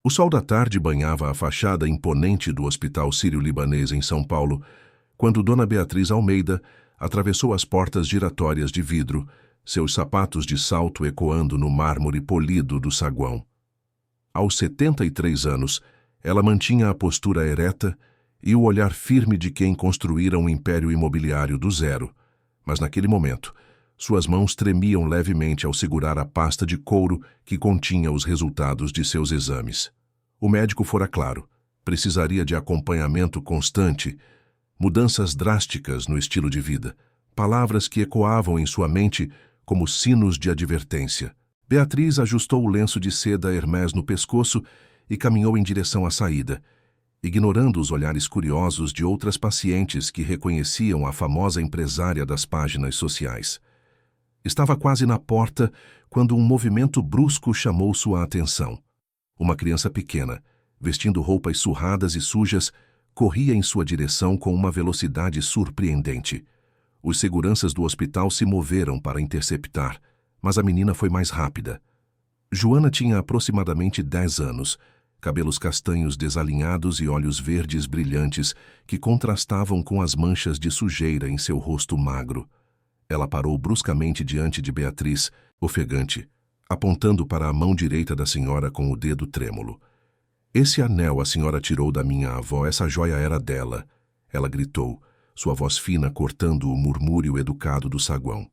O sol da tarde banhava a fachada imponente do Hospital Sírio-Libanês em São Paulo, quando Dona Beatriz Almeida atravessou as portas giratórias de vidro, seus sapatos de salto ecoando no mármore polido do saguão. Aos 73 anos, ela mantinha a postura ereta e o olhar firme de quem construíra um império imobiliário do zero. Mas naquele momento, suas mãos tremiam levemente ao segurar a pasta de couro que continha os resultados de seus exames. O médico fora claro: precisaria de acompanhamento constante, mudanças drásticas no estilo de vida, palavras que ecoavam em sua mente como sinos de advertência. Beatriz ajustou o lenço de seda Hermès no pescoço e caminhou em direção à saída, ignorando os olhares curiosos de outras pacientes que reconheciam a famosa empresária das páginas sociais. Estava quase na porta quando um movimento brusco chamou sua atenção. Uma criança pequena, vestindo roupas surradas e sujas, corria em sua direção com uma velocidade surpreendente. Os seguranças do hospital se moveram para interceptar, mas a menina foi mais rápida. Joana tinha aproximadamente 10 anos, cabelos castanhos desalinhados e olhos verdes brilhantes que contrastavam com as manchas de sujeira em seu rosto magro. Ela parou bruscamente diante de Beatriz, ofegante, apontando para a mão direita da senhora com o dedo trêmulo. "Esse anel a senhora tirou da minha avó, essa joia era dela", ela gritou, sua voz fina cortando o murmúrio educado do saguão.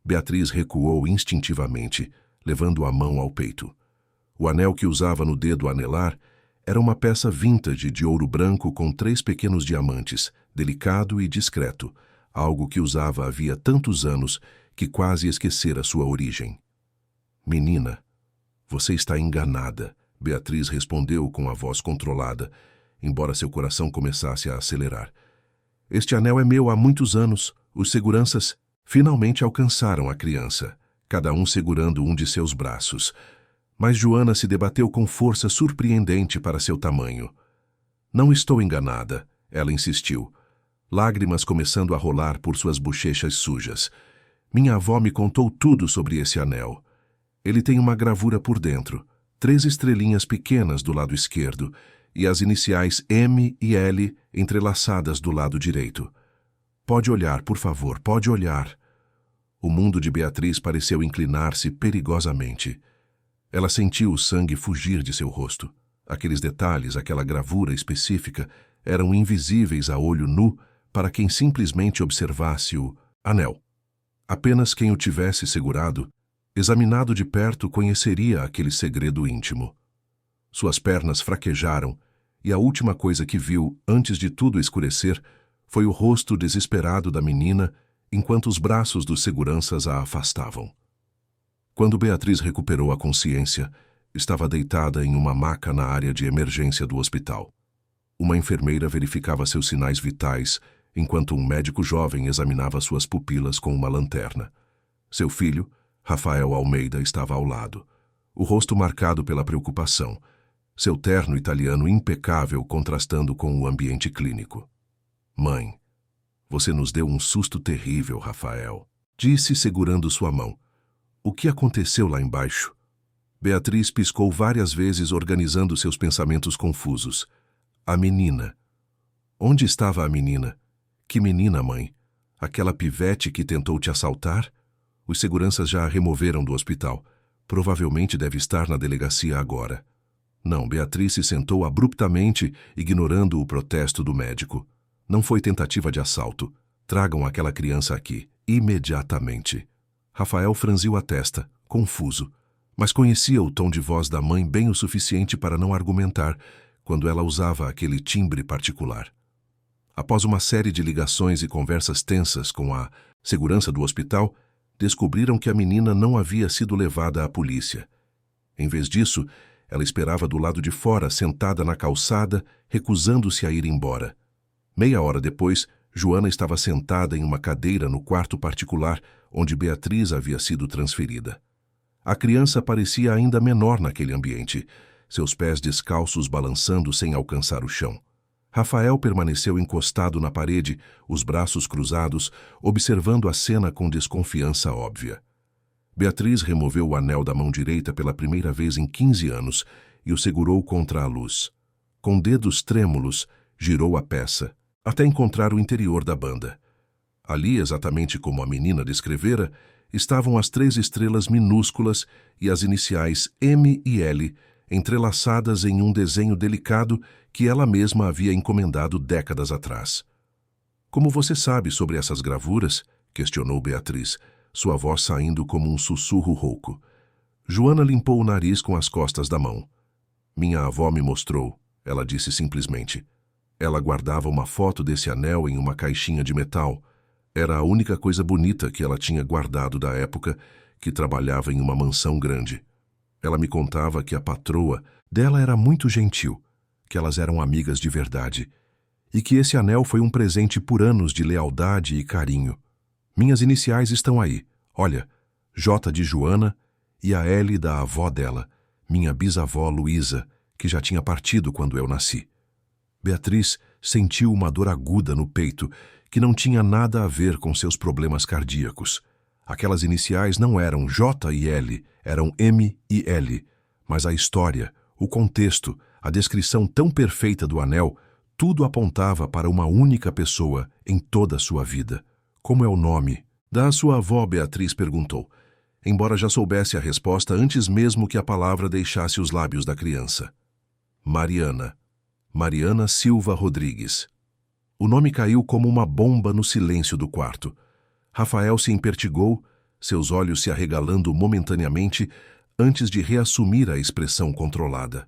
Beatriz recuou instintivamente, levando a mão ao peito. O anel que usava no dedo anelar era uma peça vintage de ouro branco com 3 pequenos diamantes, delicado e discreto, algo que usava havia tantos anos que quase esquecera sua origem. "Menina, você está enganada", Beatriz respondeu com a voz controlada, embora seu coração começasse a acelerar. "Este anel é meu há muitos anos. Os seguranças finalmente alcançaram a criança, cada um segurando um de seus braços. Mas Joana se debateu com força surpreendente para seu tamanho. "Não estou enganada", ela insistiu, lágrimas começando a rolar por suas bochechas sujas. "Minha avó me contou tudo sobre esse anel. Ele tem uma gravura por dentro, 3 estrelinhas pequenas do lado esquerdo e as iniciais M e L entrelaçadas do lado direito. Pode olhar, por favor, pode olhar." O mundo de Beatriz pareceu inclinar-se perigosamente. Ela sentiu o sangue fugir de seu rosto. Aqueles detalhes, aquela gravura específica, eram invisíveis a olho nu para quem simplesmente observasse o anel. Apenas quem o tivesse segurado, examinado de perto, conheceria aquele segredo íntimo. Suas pernas fraquejaram e a última coisa que viu, antes de tudo escurecer, foi o rosto desesperado da menina enquanto os braços dos seguranças a afastavam. Quando Beatriz recuperou a consciência, estava deitada em uma maca na área de emergência do hospital. Uma enfermeira verificava seus sinais vitais, enquanto um médico jovem examinava suas pupilas com uma lanterna. Seu filho, Rafael Almeida, estava ao lado, o rosto marcado pela preocupação, seu terno italiano impecável contrastando com o ambiente clínico. "Mãe, você nos deu um susto terrível, Rafael", disse segurando sua mão. "O que aconteceu lá embaixo?" Beatriz piscou várias vezes, organizando seus pensamentos confusos. A menina. Onde estava a menina? Que menina, mãe? Aquela pivete que tentou te assaltar? Os seguranças já a removeram do hospital. Provavelmente deve estar na delegacia agora. Não, Beatriz se sentou abruptamente, ignorando o protesto do médico. "Não foi tentativa de assalto. Tragam aquela criança aqui, imediatamente." Rafael franziu a testa, confuso, mas conhecia o tom de voz da mãe bem o suficiente para não argumentar quando ela usava aquele timbre particular. Após uma série de ligações e conversas tensas com a segurança do hospital, descobriram que a menina não havia sido levada à polícia. Em vez disso, ela esperava do lado de fora, sentada na calçada, recusando-se a ir embora. Meia hora depois, Joana estava sentada em uma cadeira no quarto particular onde Beatriz havia sido transferida. A criança parecia ainda menor naquele ambiente, seus pés descalços balançando sem alcançar o chão. Rafael permaneceu encostado na parede, os braços cruzados, observando a cena com desconfiança óbvia. Beatriz removeu o anel da mão direita pela primeira vez em 15 anos e o segurou contra a luz. Com dedos trêmulos, girou a peça, até encontrar o interior da banda. Ali, exatamente como a menina descrevera, estavam as 3 estrelas minúsculas e as iniciais M e L, entrelaçadas em um desenho delicado que ela mesma havia encomendado décadas atrás. "Como você sabe sobre essas gravuras?" questionou Beatriz, sua voz saindo como um sussurro rouco. Joana limpou o nariz com as costas da mão. "Minha avó me mostrou", ela disse simplesmente. Ela guardava uma foto desse anel em uma caixinha de metal. Era a única coisa bonita que ela tinha guardado da época que trabalhava em uma mansão grande. Ela me contava que a patroa dela era muito gentil, que elas eram amigas de verdade, e que esse anel foi um presente por anos de lealdade e carinho. Minhas iniciais estão aí, olha, J de Joana e a L da avó dela, minha bisavó Luísa, que já tinha partido quando eu nasci. Beatriz sentiu uma dor aguda no peito que não tinha nada a ver com seus problemas cardíacos. Aquelas iniciais não eram J e L, eram M e L, mas a história, o contexto, a descrição tão perfeita do anel, tudo apontava para uma única pessoa em toda a sua vida. "Como é o nome da sua avó?" Beatriz perguntou, embora já soubesse a resposta antes mesmo que a palavra deixasse os lábios da criança. "Mariana. Mariana Silva Rodrigues." O nome caiu como uma bomba no silêncio do quarto. Rafael se empertigou, seus olhos se arregalando momentaneamente antes de reassumir a expressão controlada.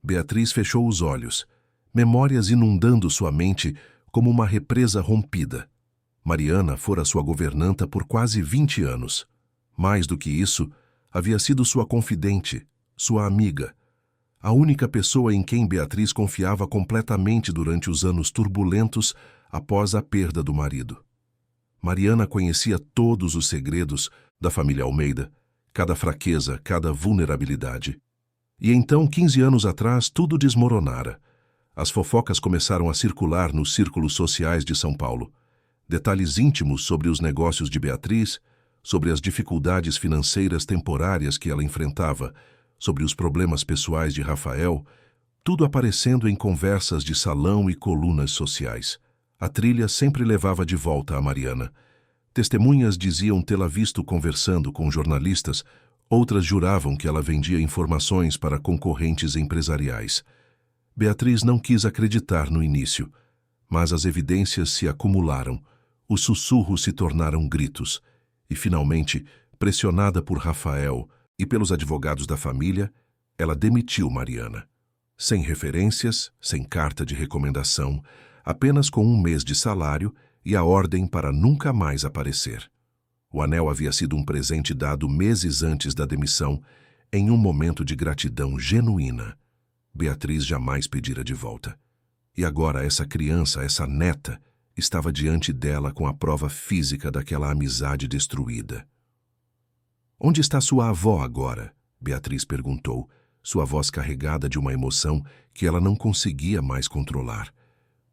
Beatriz fechou os olhos, memórias inundando sua mente como uma represa rompida. Mariana fora sua governanta por quase 20 anos. Mais do que isso, havia sido sua confidente, sua amiga, a única pessoa em quem Beatriz confiava completamente durante os anos turbulentos após a perda do marido. Mariana conhecia todos os segredos da família Almeida, cada fraqueza, cada vulnerabilidade. E então, 15 anos atrás, tudo desmoronara. As fofocas começaram a circular nos círculos sociais de São Paulo. Detalhes íntimos sobre os negócios de Beatriz, sobre as dificuldades financeiras temporárias que ela enfrentava, sobre os problemas pessoais de Rafael, tudo aparecendo em conversas de salão e colunas sociais. A trilha sempre levava de volta a Mariana. Testemunhas diziam tê-la visto conversando com jornalistas, outras juravam que ela vendia informações para concorrentes empresariais. Beatriz não quis acreditar no início, mas as evidências se acumularam, os sussurros se tornaram gritos, e finalmente, pressionada por Rafael e pelos advogados da família, ela demitiu Mariana. Sem referências, sem carta de recomendação, apenas com 1 mês de salário e a ordem para nunca mais aparecer. O anel havia sido um presente dado meses antes da demissão, em um momento de gratidão genuína. Beatriz jamais pedira de volta. E agora essa criança, essa neta, estava diante dela com a prova física daquela amizade destruída. "Onde está sua avó agora?" Beatriz perguntou, sua voz carregada de uma emoção que ela não conseguia mais controlar.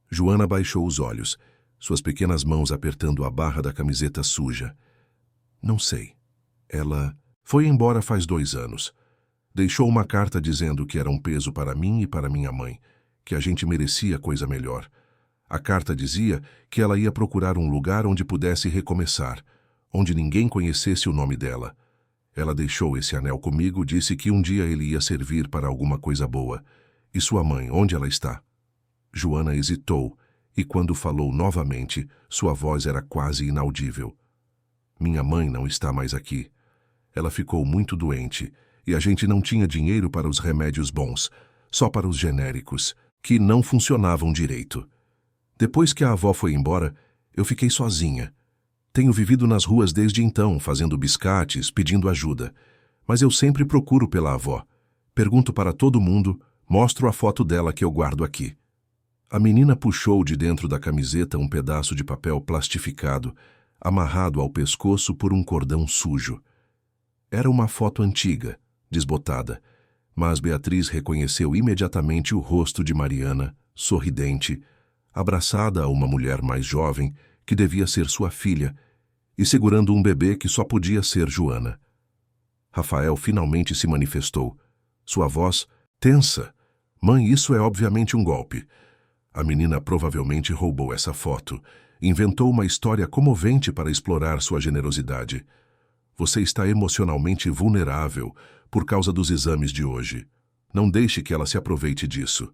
Joana baixou os olhos, suas pequenas mãos apertando a barra da camiseta suja. "Não sei. Ela foi embora faz 2 anos. Deixou uma carta dizendo que era um peso para mim e para minha mãe, que a gente merecia coisa melhor. A carta dizia que ela ia procurar um lugar onde pudesse recomeçar, onde ninguém conhecesse o nome dela. Ela deixou esse anel comigo, disse que um dia ele ia servir para alguma coisa boa. E sua mãe, onde ela está?" Joana hesitou, e quando falou novamente, sua voz era quase inaudível. "Minha mãe não está mais aqui. Ela ficou muito doente, e a gente não tinha dinheiro para os remédios bons, só para os genéricos, que não funcionavam direito. Depois que a avó foi embora, eu fiquei sozinha. Tenho vivido nas ruas desde então, fazendo biscates, pedindo ajuda. Mas eu sempre procuro pela avó. Pergunto para todo mundo, mostro a foto dela que eu guardo aqui." A menina puxou de dentro da camiseta um pedaço de papel plastificado, amarrado ao pescoço por um cordão sujo. Era uma foto antiga, desbotada, mas Beatriz reconheceu imediatamente o rosto de Mariana, sorridente, abraçada a uma mulher mais jovem, que devia ser sua filha, e segurando um bebê que só podia ser Joana. Rafael finalmente se manifestou. Sua voz, tensa. Mãe, isso é obviamente um golpe. A menina provavelmente roubou essa foto. Inventou uma história comovente para explorar sua generosidade. Você está emocionalmente vulnerável por causa dos exames de hoje. Não deixe que ela se aproveite disso.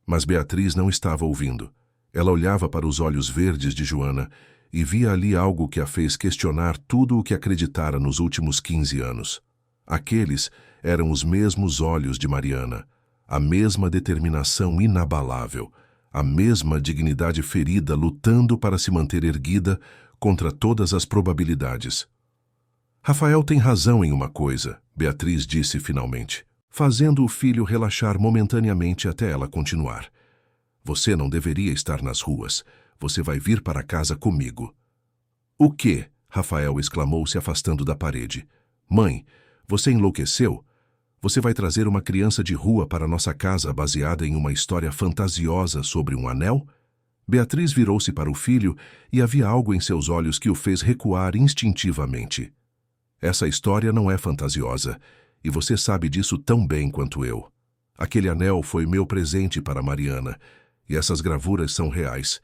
Mas Beatriz não estava ouvindo. Ela olhava para os olhos verdes de Joana e via ali algo que a fez questionar tudo o que acreditara nos últimos 15 anos. Aqueles eram os mesmos olhos de Mariana, a mesma determinação inabalável, a mesma dignidade ferida lutando para se manter erguida contra todas as probabilidades. Rafael tem razão em uma coisa, Beatriz disse finalmente, fazendo o filho relaxar momentaneamente até ela continuar. Você não deveria estar nas ruas. Você vai vir para casa comigo. O quê? Rafael exclamou, se afastando da parede. Mãe, você enlouqueceu? Você vai trazer uma criança de rua para nossa casa baseada em uma história fantasiosa sobre um anel? Beatriz virou-se para o filho e havia algo em seus olhos que o fez recuar instintivamente. Essa história não é fantasiosa, e você sabe disso tão bem quanto eu. Aquele anel foi meu presente para Mariana, e essas gravuras são reais.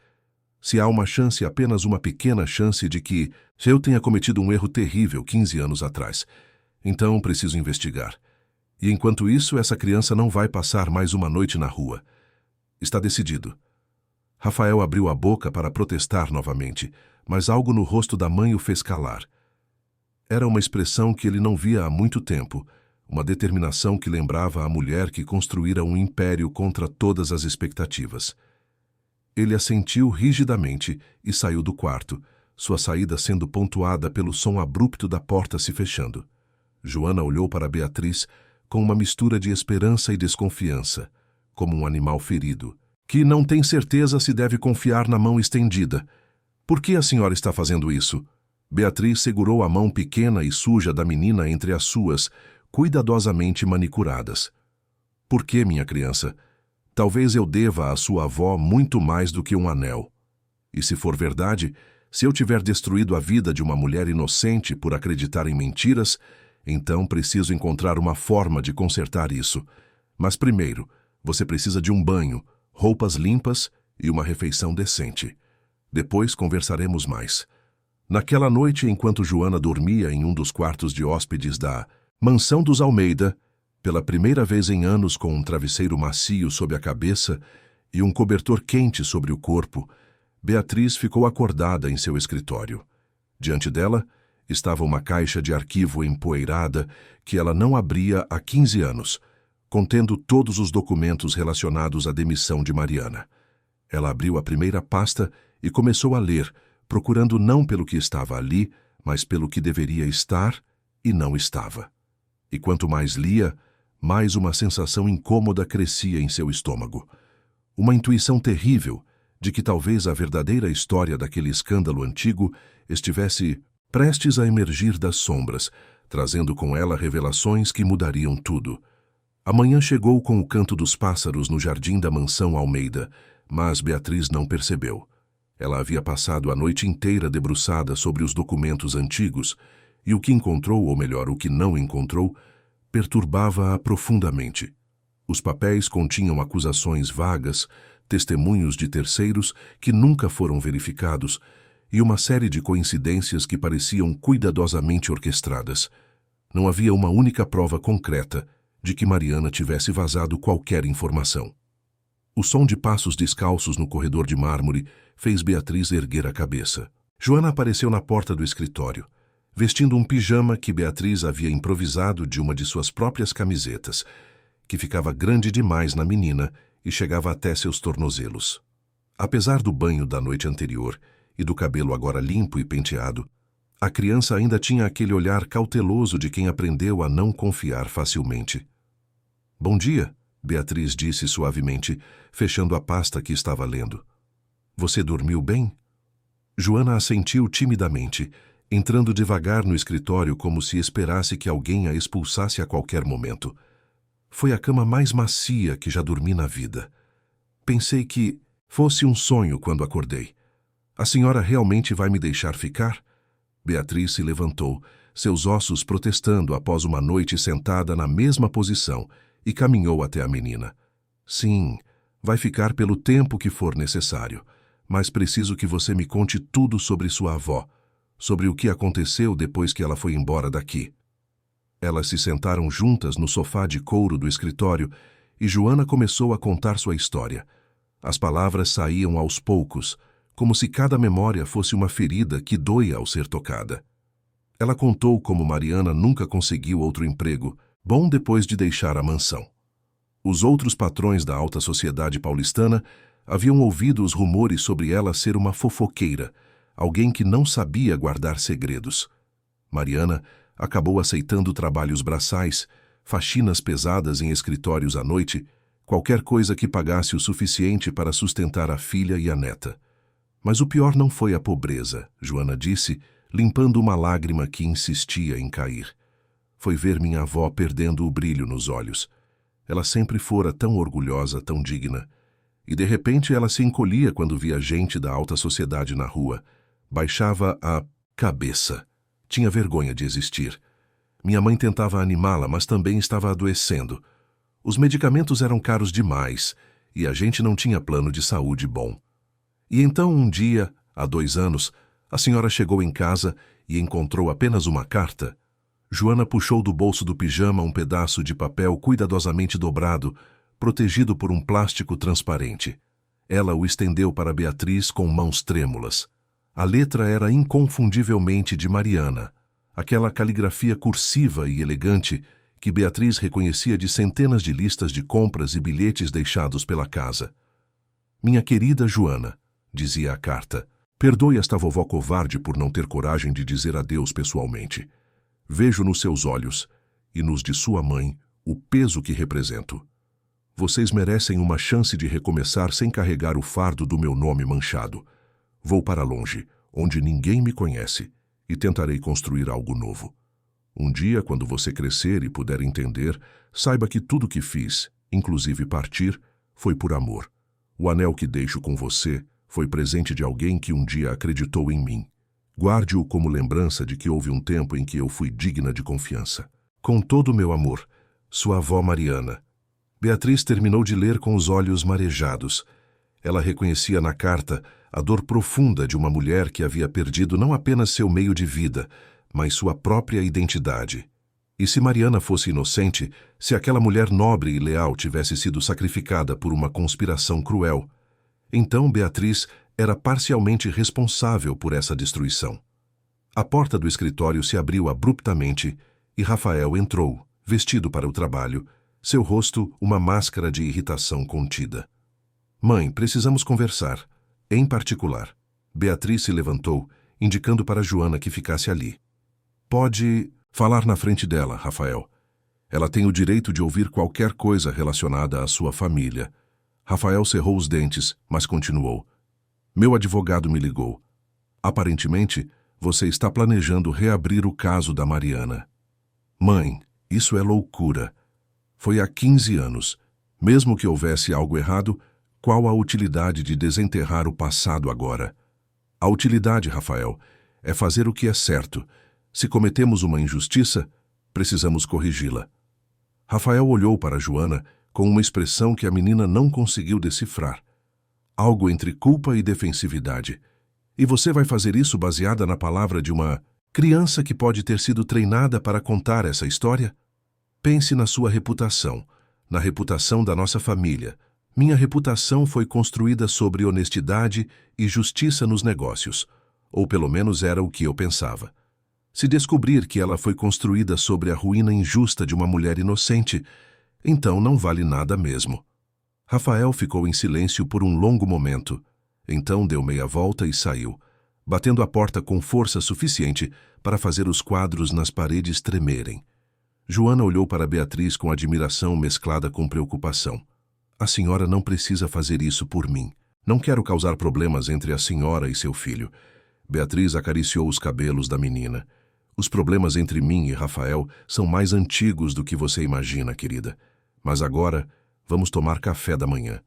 Se há uma chance, apenas uma pequena chance de que eu tenha cometido um erro terrível 15 anos atrás, então preciso investigar. E enquanto isso, essa criança não vai passar mais uma noite na rua. Está decidido. Rafael abriu a boca para protestar novamente, mas algo no rosto da mãe o fez calar. Era uma expressão que ele não via há muito tempo, uma determinação que lembrava a mulher que construíra um império contra todas as expectativas. Ele assentiu rigidamente e saiu do quarto, sua saída sendo pontuada pelo som abrupto da porta se fechando. Joana olhou para Beatriz com uma mistura de esperança e desconfiança, como um animal ferido, que não tem certeza se deve confiar na mão estendida. Por que a senhora está fazendo isso? Beatriz segurou a mão pequena e suja da menina entre as suas, cuidadosamente manicuradas. Por que, minha criança? Talvez eu deva à sua avó muito mais do que um anel. E se for verdade, se eu tiver destruído a vida de uma mulher inocente por acreditar em mentiras, então preciso encontrar uma forma de consertar isso. Mas primeiro, você precisa de um banho, roupas limpas e uma refeição decente. Depois conversaremos mais. Naquela noite, enquanto Joana dormia em um dos quartos de hóspedes da Mansão dos Almeida, pela primeira vez em anos com um travesseiro macio sob a cabeça e um cobertor quente sobre o corpo, Beatriz ficou acordada em seu escritório. Diante dela estava uma caixa de arquivo empoeirada que ela não abria há 15 anos, contendo todos os documentos relacionados à demissão de Mariana. Ela abriu a primeira pasta e começou a ler, procurando não pelo que estava ali, mas pelo que deveria estar e não estava. E quanto mais lia, mais uma sensação incômoda crescia em seu estômago. Uma intuição terrível de que talvez a verdadeira história daquele escândalo antigo estivesse prestes a emergir das sombras, trazendo com ela revelações que mudariam tudo. A manhã chegou com o canto dos pássaros no jardim da mansão Almeida, mas Beatriz não percebeu. Ela havia passado a noite inteira debruçada sobre os documentos antigos, e o que encontrou, ou melhor, o que não encontrou, perturbava-a profundamente. Os papéis continham acusações vagas, testemunhos de terceiros que nunca foram verificados e uma série de coincidências que pareciam cuidadosamente orquestradas. Não havia uma única prova concreta de que Mariana tivesse vazado qualquer informação. O som de passos descalços no corredor de mármore fez Beatriz erguer a cabeça. Joana apareceu na porta do escritório, vestindo um pijama que Beatriz havia improvisado de uma de suas próprias camisetas, que ficava grande demais na menina e chegava até seus tornozelos. Apesar do banho da noite anterior e do cabelo agora limpo e penteado, a criança ainda tinha aquele olhar cauteloso de quem aprendeu a não confiar facilmente. "Bom dia", Beatriz disse suavemente, fechando a pasta que estava lendo. "Você dormiu bem?" Joana assentiu timidamente, entrando devagar no escritório como se esperasse que alguém a expulsasse a qualquer momento. Foi a cama mais macia que já dormi na vida. Pensei que fosse um sonho quando acordei. A senhora realmente vai me deixar ficar? Beatriz se levantou, seus ossos protestando após uma noite sentada na mesma posição, e caminhou até a menina. Sim, vai ficar pelo tempo que for necessário, mas preciso que você me conte tudo sobre sua avó, sobre o que aconteceu depois que ela foi embora daqui. Elas se sentaram juntas no sofá de couro do escritório e Joana começou a contar sua história. As palavras saíam aos poucos, como se cada memória fosse uma ferida que doía ao ser tocada. Ela contou como Mariana nunca conseguiu outro emprego, bom depois de deixar a mansão. Os outros patrões da alta sociedade paulistana haviam ouvido os rumores sobre ela ser uma fofoqueira, alguém que não sabia guardar segredos. Mariana acabou aceitando trabalhos braçais, faxinas pesadas em escritórios à noite, qualquer coisa que pagasse o suficiente para sustentar a filha e a neta. Mas o pior não foi a pobreza, Joana disse, limpando uma lágrima que insistia em cair. Foi ver minha avó perdendo o brilho nos olhos. Ela sempre fora tão orgulhosa, tão digna. E de repente ela se encolhia quando via gente da alta sociedade na rua. Baixava a cabeça. Tinha vergonha de existir. Minha mãe tentava animá-la, mas também estava adoecendo. Os medicamentos eram caros demais e a gente não tinha plano de saúde bom. E então um dia, há 2 anos, a senhora chegou em casa e encontrou apenas uma carta. Joana puxou do bolso do pijama um pedaço de papel cuidadosamente dobrado, protegido por um plástico transparente. Ela o estendeu para Beatriz com mãos trêmulas. A letra era inconfundivelmente de Mariana, aquela caligrafia cursiva e elegante que Beatriz reconhecia de centenas de listas de compras e bilhetes deixados pela casa. Minha querida Joana, dizia a carta, perdoe esta vovó covarde por não ter coragem de dizer adeus pessoalmente. Vejo nos seus olhos, e nos de sua mãe, o peso que represento. Vocês merecem uma chance de recomeçar sem carregar o fardo do meu nome manchado. Vou para longe, onde ninguém me conhece, e tentarei construir algo novo. Um dia, quando você crescer e puder entender, saiba que tudo que fiz, inclusive partir, foi por amor. O anel que deixo com você foi presente de alguém que um dia acreditou em mim. Guarde-o como lembrança de que houve um tempo em que eu fui digna de confiança. Com todo o meu amor, sua avó Mariana. Beatriz terminou de ler com os olhos marejados. Ela reconhecia na carta a dor profunda de uma mulher que havia perdido não apenas seu meio de vida, mas sua própria identidade. E se Mariana fosse inocente, se aquela mulher nobre e leal tivesse sido sacrificada por uma conspiração cruel, então Beatriz era parcialmente responsável por essa destruição. A porta do escritório se abriu abruptamente e Rafael entrou, vestido para o trabalho, seu rosto uma máscara de irritação contida. Mãe, precisamos conversar. Em particular. Beatriz se levantou, indicando para Joana que ficasse ali. Pode falar na frente dela, Rafael. Ela tem o direito de ouvir qualquer coisa relacionada à sua família. Rafael cerrou os dentes, mas continuou. Meu advogado me ligou. Aparentemente, você está planejando reabrir o caso da Mariana. Mãe, isso é loucura. Foi há 15 anos. Mesmo que houvesse algo errado, qual a utilidade de desenterrar o passado agora? A utilidade, Rafael, é fazer o que é certo. Se cometemos uma injustiça, precisamos corrigi-la. Rafael olhou para Joana com uma expressão que a menina não conseguiu decifrar. Algo entre culpa e defensividade. E você vai fazer isso baseada na palavra de uma criança que pode ter sido treinada para contar essa história? Pense na sua reputação, na reputação da nossa família. Minha reputação foi construída sobre honestidade e justiça nos negócios, ou pelo menos era o que eu pensava. Se descobrir que ela foi construída sobre a ruína injusta de uma mulher inocente, então não vale nada mesmo. Rafael ficou em silêncio por um longo momento, então deu meia volta e saiu, batendo a porta com força suficiente para fazer os quadros nas paredes tremerem. Joana olhou para Beatriz com admiração mesclada com preocupação. A senhora não precisa fazer isso por mim. Não quero causar problemas entre a senhora e seu filho. Beatriz acariciou os cabelos da menina. Os problemas entre mim e Rafael são mais antigos do que você imagina, querida. Mas agora, vamos tomar café da manhã.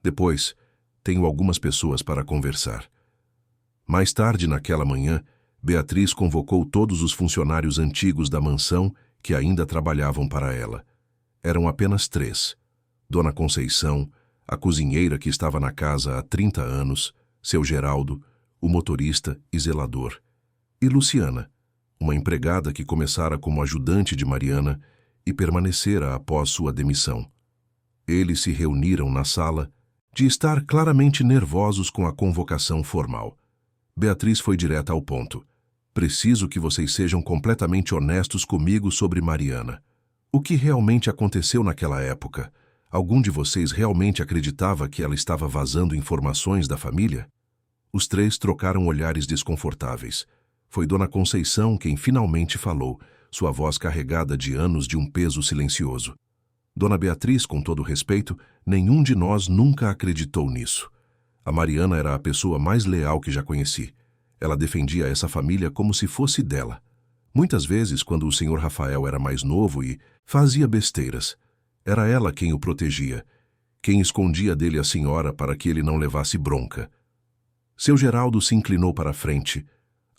Depois, tenho algumas pessoas para conversar. Mais tarde naquela manhã, Beatriz convocou todos os funcionários antigos da mansão que ainda trabalhavam para ela. Eram apenas 3. Dona Conceição, a cozinheira que estava na casa há 30 anos, seu Geraldo, o motorista e zelador, e Luciana, uma empregada que começara como ajudante de Mariana e permanecera após sua demissão. Eles se reuniram na sala, de estar claramente nervosos com a convocação formal. Beatriz foi direta ao ponto. Preciso que vocês sejam completamente honestos comigo sobre Mariana. O que realmente aconteceu naquela época? Algum de vocês realmente acreditava que ela estava vazando informações da família? Os 3 trocaram olhares desconfortáveis. Foi Dona Conceição quem finalmente falou, sua voz carregada de anos de um peso silencioso. Dona Beatriz, com todo respeito, nenhum de nós nunca acreditou nisso. A Mariana era a pessoa mais leal que já conheci. Ela defendia essa família como se fosse dela. Muitas vezes, quando o Sr. Rafael era mais novo e fazia besteiras, era ela quem o protegia, quem escondia dele a senhora para que ele não levasse bronca. Seu Geraldo se inclinou para a frente,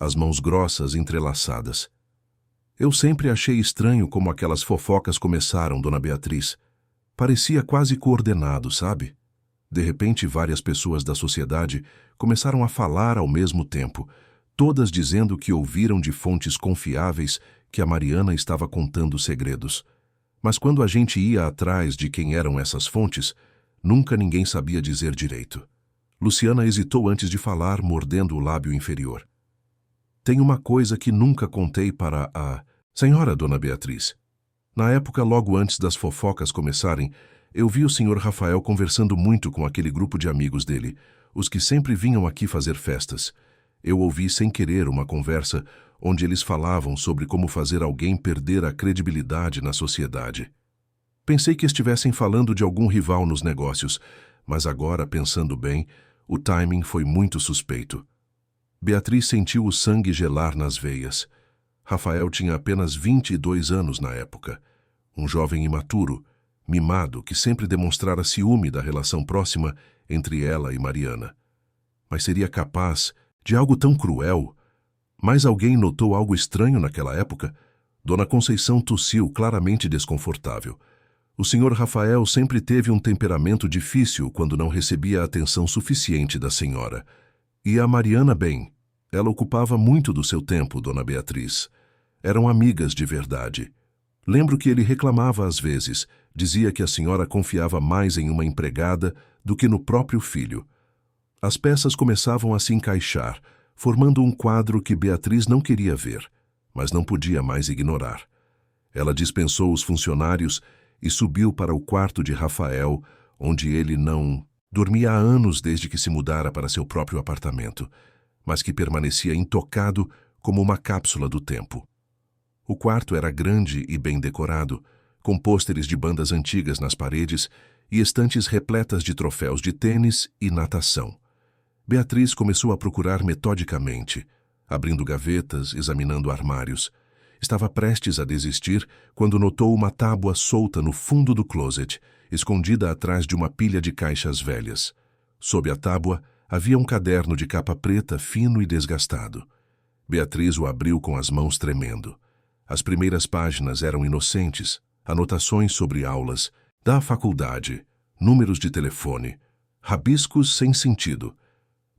as mãos grossas entrelaçadas. Eu sempre achei estranho como aquelas fofocas começaram, Dona Beatriz. Parecia quase coordenado, sabe? De repente, várias pessoas da sociedade começaram a falar ao mesmo tempo, todas dizendo que ouviram de fontes confiáveis que a Mariana estava contando segredos. Mas quando a gente ia atrás de quem eram essas fontes, nunca ninguém sabia dizer direito. Luciana hesitou antes de falar, mordendo o lábio inferior. Tem uma coisa que nunca contei para a senhora Dona Beatriz. Na época, logo antes das fofocas começarem, eu vi o Sr. Rafael conversando muito com aquele grupo de amigos dele, os que sempre vinham aqui fazer festas. Eu ouvi sem querer uma conversa onde eles falavam sobre como fazer alguém perder a credibilidade na sociedade. Pensei que estivessem falando de algum rival nos negócios, mas agora, pensando bem, o timing foi muito suspeito. Beatriz sentiu o sangue gelar nas veias. Rafael tinha apenas 22 anos na época. Um jovem imaturo, mimado, que sempre demonstrara ciúme da relação próxima entre ela e Mariana. Mas seria capaz de algo tão cruel? Mas alguém notou algo estranho naquela época? Dona Conceição tossiu, claramente desconfortável. O Sr. Rafael sempre teve um temperamento difícil quando não recebia a atenção suficiente da senhora. E a Mariana, bem, ela ocupava muito do seu tempo, Dona Beatriz. Eram amigas de verdade. Lembro que ele reclamava às vezes, dizia que a senhora confiava mais em uma empregada do que no próprio filho. As peças começavam a se encaixar, formando um quadro que Beatriz não queria ver, mas não podia mais ignorar. Ela dispensou os funcionários e subiu para o quarto de Rafael, onde ele não dormia há anos desde que se mudara para seu próprio apartamento, mas que permanecia intocado como uma cápsula do tempo. O quarto era grande e bem decorado, com pôsteres de bandas antigas nas paredes e estantes repletas de troféus de tênis e natação. Beatriz começou a procurar metodicamente, abrindo gavetas, examinando armários. Estava prestes a desistir quando notou uma tábua solta no fundo do closet, escondida atrás de uma pilha de caixas velhas. Sob a tábua havia um caderno de capa preta fino e desgastado. Beatriz o abriu com as mãos tremendo. As primeiras páginas eram inocentes, anotações sobre aulas, da faculdade, números de telefone, rabiscos sem sentido.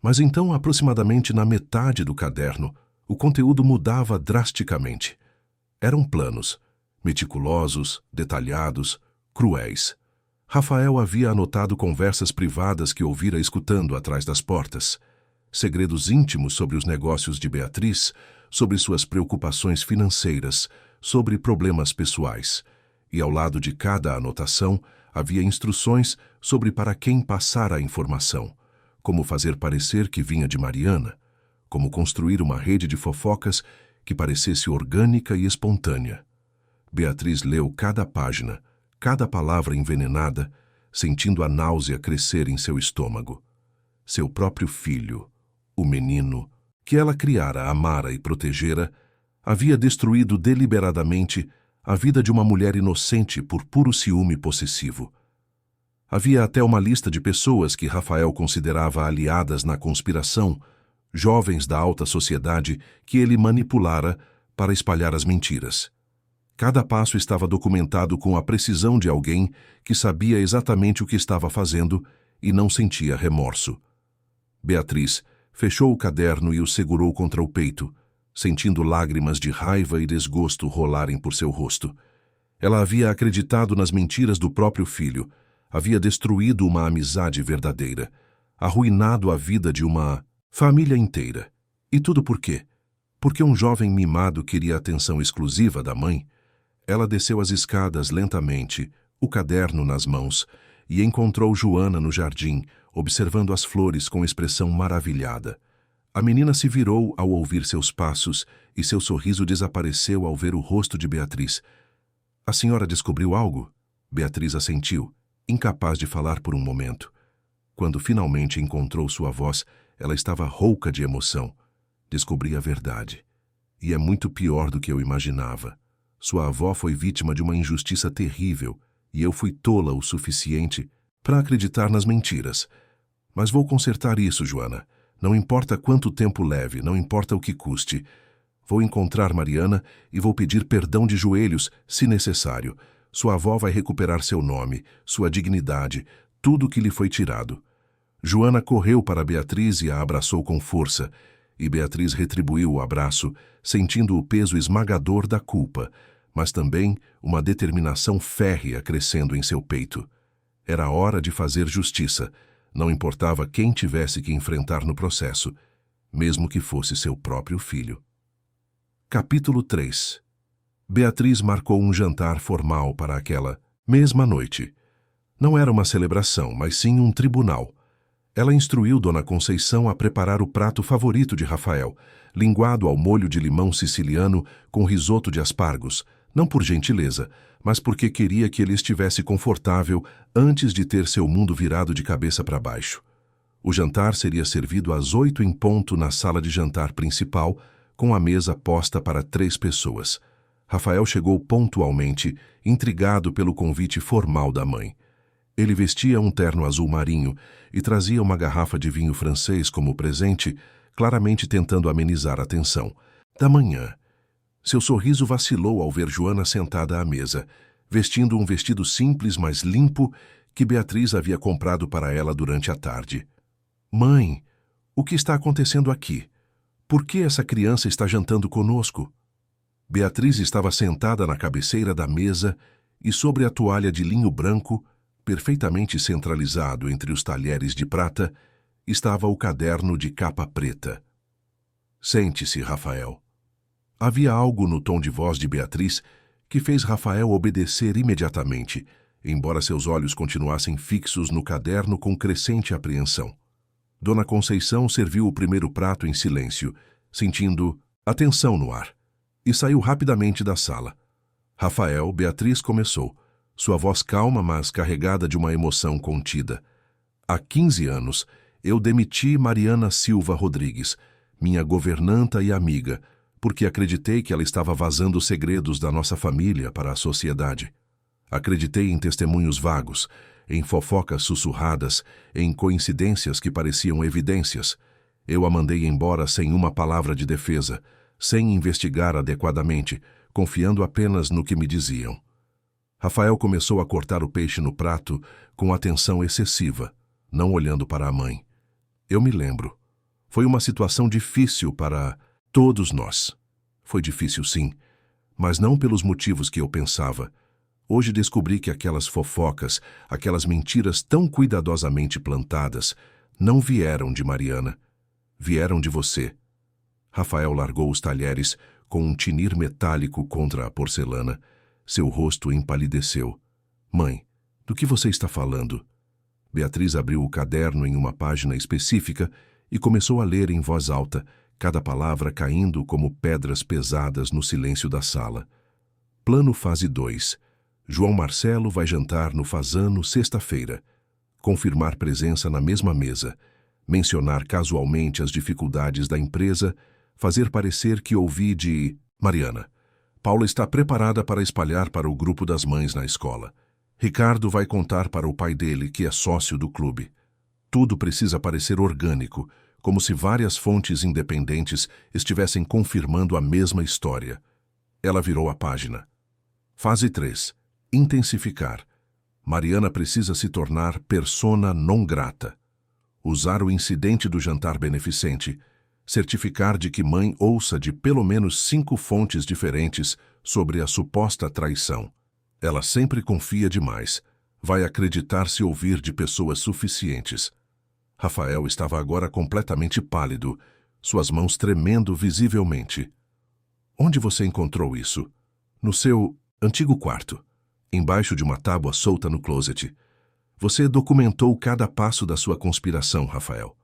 Mas então, aproximadamente na metade do caderno, o conteúdo mudava drasticamente. Eram planos, meticulosos, detalhados, cruéis. Rafael havia anotado conversas privadas que ouvira escutando atrás das portas, segredos íntimos sobre os negócios de Beatriz, sobre suas preocupações financeiras, sobre problemas pessoais. E ao lado de cada anotação havia instruções sobre para quem passar a informação, como fazer parecer que vinha de Mariana, como construir uma rede de fofocas que parecesse orgânica e espontânea. Beatriz leu cada página, cada palavra envenenada, sentindo a náusea crescer em seu estômago. Seu próprio filho, o menino, que ela criara, amara e protegera, havia destruído deliberadamente a vida de uma mulher inocente por puro ciúme possessivo. Havia até uma lista de pessoas que Rafael considerava aliadas na conspiração, jovens da alta sociedade que ele manipulara para espalhar as mentiras. Cada passo estava documentado com a precisão de alguém que sabia exatamente o que estava fazendo e não sentia remorso. Beatriz fechou o caderno e o segurou contra o peito, sentindo lágrimas de raiva e desgosto rolarem por seu rosto. Ela havia acreditado nas mentiras do próprio filho, havia destruído uma amizade verdadeira, arruinado a vida de uma família inteira. E tudo por quê? Porque um jovem mimado queria a atenção exclusiva da mãe. Ela desceu as escadas lentamente, o caderno nas mãos, e encontrou Joana no jardim, observando as flores com expressão maravilhada. A menina se virou ao ouvir seus passos e seu sorriso desapareceu ao ver o rosto de Beatriz. — A senhora descobriu algo? Beatriz assentiu, incapaz de falar por um momento. Quando finalmente encontrou sua voz, ela estava rouca de emoção. Descobri a verdade. E é muito pior do que eu imaginava. Sua avó foi vítima de uma injustiça terrível, e eu fui tola o suficiente para acreditar nas mentiras. Mas vou consertar isso, Joana. Não importa quanto tempo leve, não importa o que custe. Vou encontrar Mariana e vou pedir perdão de joelhos, se necessário. Sua avó vai recuperar seu nome, sua dignidade, tudo que lhe foi tirado. Joana correu para Beatriz e a abraçou com força, e Beatriz retribuiu o abraço, sentindo o peso esmagador da culpa, mas também uma determinação férrea crescendo em seu peito. Era hora de fazer justiça, não importava quem tivesse que enfrentar no processo, mesmo que fosse seu próprio filho. Capítulo 3. Beatriz marcou um jantar formal para aquela mesma noite. Não era uma celebração, mas sim um tribunal. Ela instruiu Dona Conceição a preparar o prato favorito de Rafael, linguado ao molho de limão siciliano com risoto de aspargos, não por gentileza, mas porque queria que ele estivesse confortável antes de ter seu mundo virado de cabeça para baixo. O jantar seria servido às 8 em ponto na sala de jantar principal, com a mesa posta para 3 pessoas. Rafael chegou pontualmente, intrigado pelo convite formal da mãe. Ele vestia um terno azul marinho e trazia uma garrafa de vinho francês como presente, claramente tentando amenizar a tensão. Da manhã. Seu sorriso vacilou ao ver Joana sentada à mesa, vestindo um vestido simples, mas limpo, que Beatriz havia comprado para ela durante a tarde. — Mãe, o que está acontecendo aqui? Por que essa criança está jantando conosco? Beatriz estava sentada na cabeceira da mesa e sobre a toalha de linho branco, perfeitamente centralizado entre os talheres de prata, estava o caderno de capa preta. — Sente-se, Rafael. Havia algo no tom de voz de Beatriz que fez Rafael obedecer imediatamente, embora seus olhos continuassem fixos no caderno com crescente apreensão. Dona Conceição serviu o primeiro prato em silêncio, sentindo a tensão no ar, e saiu rapidamente da sala. Beatriz começou, sua voz calma, mas carregada de uma emoção contida. — Há 15 anos, eu demiti Mariana Silva Rodrigues, minha governanta e amiga, porque acreditei que ela estava vazando segredos da nossa família para a sociedade. Acreditei em testemunhos vagos, em fofocas sussurradas, em coincidências que pareciam evidências. Eu a mandei embora sem uma palavra de defesa, sem investigar adequadamente, confiando apenas no que me diziam. Rafael começou a cortar o peixe no prato com atenção excessiva, não olhando para a mãe. Eu me lembro. Foi uma situação difícil para todos nós. Foi difícil, sim, mas não pelos motivos que eu pensava. Hoje descobri que aquelas fofocas, aquelas mentiras tão cuidadosamente plantadas, não vieram de Mariana. Vieram de você. Rafael largou os talheres com um tinir metálico contra a porcelana. Seu rosto empalideceu. — Mãe, do que você está falando? Beatriz abriu o caderno em uma página específica e começou a ler em voz alta, cada palavra caindo como pedras pesadas no silêncio da sala. Plano fase 2. João Marcelo vai jantar no Fazano sexta-feira. Confirmar presença na mesma mesa. Mencionar casualmente as dificuldades da empresa. Fazer parecer que ouvi de Mariana. Paula está preparada para espalhar para o grupo das mães na escola. Ricardo vai contar para o pai dele, que é sócio do clube. Tudo precisa parecer orgânico, como se várias fontes independentes estivessem confirmando a mesma história. Ela virou a página. Fase 3. Intensificar. Mariana precisa se tornar persona non grata. Usar o incidente do jantar beneficente. Certificar de que mãe ouça de pelo menos 5 fontes diferentes sobre a suposta traição. Ela sempre confia demais. Vai acreditar se ouvir de pessoas suficientes. Rafael estava agora completamente pálido, suas mãos tremendo visivelmente. Onde você encontrou isso? No seu antigo quarto, embaixo de uma tábua solta no closet. Você documentou cada passo da sua conspiração, Rafael.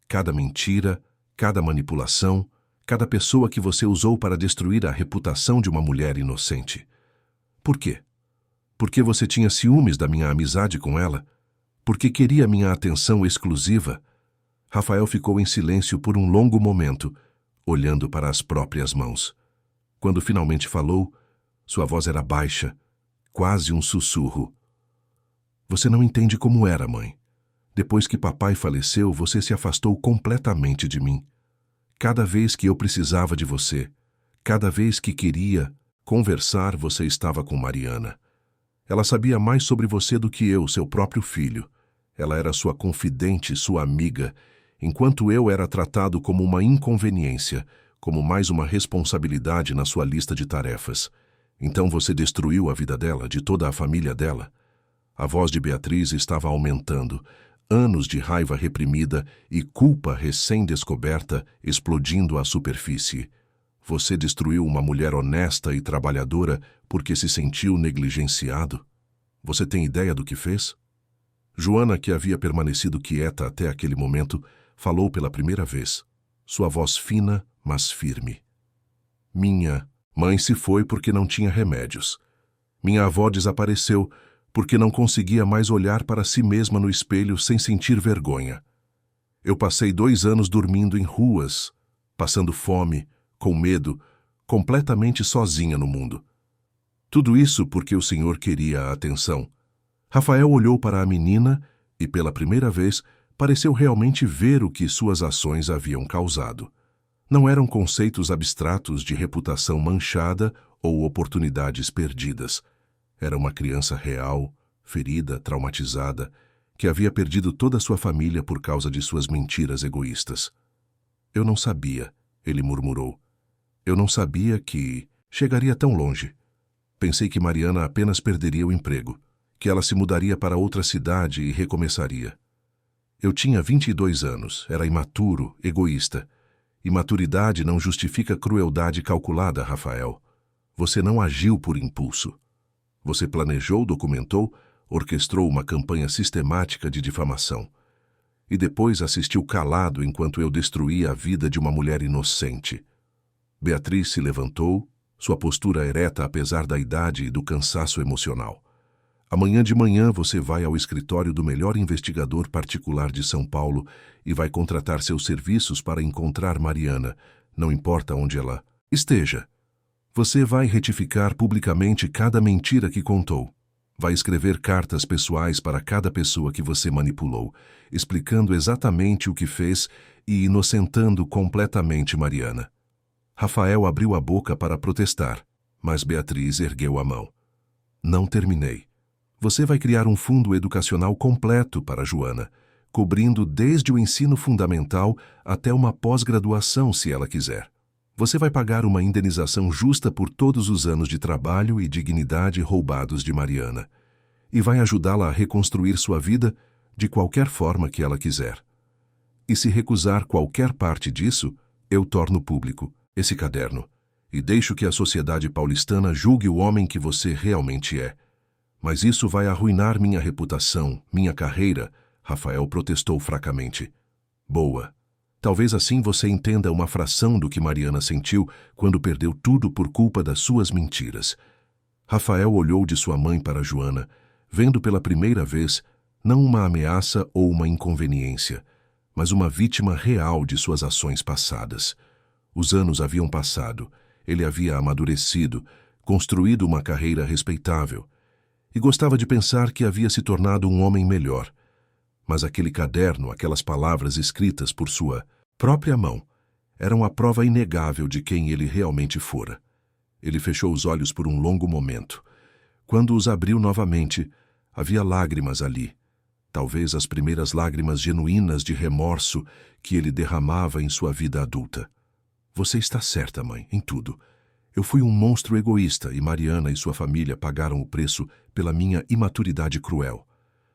Cada mentira, cada manipulação, cada pessoa que você usou para destruir a reputação de uma mulher inocente. Por quê? Porque você tinha ciúmes da minha amizade com ela? Porque queria minha atenção exclusiva? Rafael ficou em silêncio por um longo momento, olhando para as próprias mãos. Quando finalmente falou, sua voz era baixa, quase um sussurro. Você não entende como era, mãe. Depois que papai faleceu, você se afastou completamente de mim. Cada vez que eu precisava de você, cada vez que queria conversar, você estava com Mariana. Ela sabia mais sobre você do que eu, seu próprio filho. Ela era sua confidente, sua amiga, enquanto eu era tratado como uma inconveniência, como mais uma responsabilidade na sua lista de tarefas. Então você destruiu a vida dela, de toda a família dela. A voz de Beatriz estava aumentando, anos de raiva reprimida e culpa recém-descoberta explodindo à superfície. Você destruiu uma mulher honesta e trabalhadora porque se sentiu negligenciado? Você tem ideia do que fez? Joana, que havia permanecido quieta até aquele momento, falou pela primeira vez, sua voz fina, mas firme. Minha mãe se foi porque não tinha remédios. Minha avó desapareceu porque não conseguia mais olhar para si mesma no espelho sem sentir vergonha. Eu passei 2 anos dormindo em ruas, passando fome, com medo, completamente sozinha no mundo. Tudo isso porque o senhor queria a atenção. Rafael olhou para a menina e, pela primeira vez, pareceu realmente ver o que suas ações haviam causado. Não eram conceitos abstratos de reputação manchada ou oportunidades perdidas. Era uma criança real, ferida, traumatizada, que havia perdido toda a sua família por causa de suas mentiras egoístas. Eu não sabia, ele murmurou. Eu não sabia que chegaria tão longe. Pensei que Mariana apenas perderia o emprego, que ela se mudaria para outra cidade e recomeçaria. Eu tinha 22 anos, era imaturo, egoísta. Imaturidade não justifica crueldade calculada, Rafael. Você não agiu por impulso. Você planejou, documentou, orquestrou uma campanha sistemática de difamação. E depois assistiu calado enquanto eu destruía a vida de uma mulher inocente. Beatriz se levantou, sua postura ereta apesar da idade e do cansaço emocional. Amanhã de manhã você vai ao escritório do melhor investigador particular de São Paulo e vai contratar seus serviços para encontrar Mariana, não importa onde ela esteja. Você vai retificar publicamente cada mentira que contou. Vai escrever cartas pessoais para cada pessoa que você manipulou, explicando exatamente o que fez e inocentando completamente Mariana. Rafael abriu a boca para protestar, mas Beatriz ergueu a mão. Não terminei. Você vai criar um fundo educacional completo para Joana, cobrindo desde o ensino fundamental até uma pós-graduação, se ela quiser. Você vai pagar uma indenização justa por todos os anos de trabalho e dignidade roubados de Mariana, e vai ajudá-la a reconstruir sua vida de qualquer forma que ela quiser. E se recusar qualquer parte disso, eu torno público esse caderno e deixo que a sociedade paulistana julgue o homem que você realmente é. Mas isso vai arruinar minha reputação, minha carreira, Rafael protestou fracamente. Boa. Talvez assim você entenda uma fração do que Mariana sentiu quando perdeu tudo por culpa das suas mentiras. Rafael olhou de sua mãe para Joana, vendo pela primeira vez não uma ameaça ou uma inconveniência, mas uma vítima real de suas ações passadas. Os anos haviam passado, ele havia amadurecido, construído uma carreira respeitável, e gostava de pensar que havia se tornado um homem melhor. Mas aquele caderno, aquelas palavras escritas por sua própria mão, eram a prova inegável de quem ele realmente fora. Ele fechou os olhos por um longo momento, Quando os abriu novamente, havia lágrimas ali. Talvez as primeiras lágrimas genuínas de remorso que ele derramava em sua vida adulta. Você está certa, mãe, em tudo. Eu fui um monstro egoísta e Mariana e sua família pagaram o preço pela minha imaturidade cruel.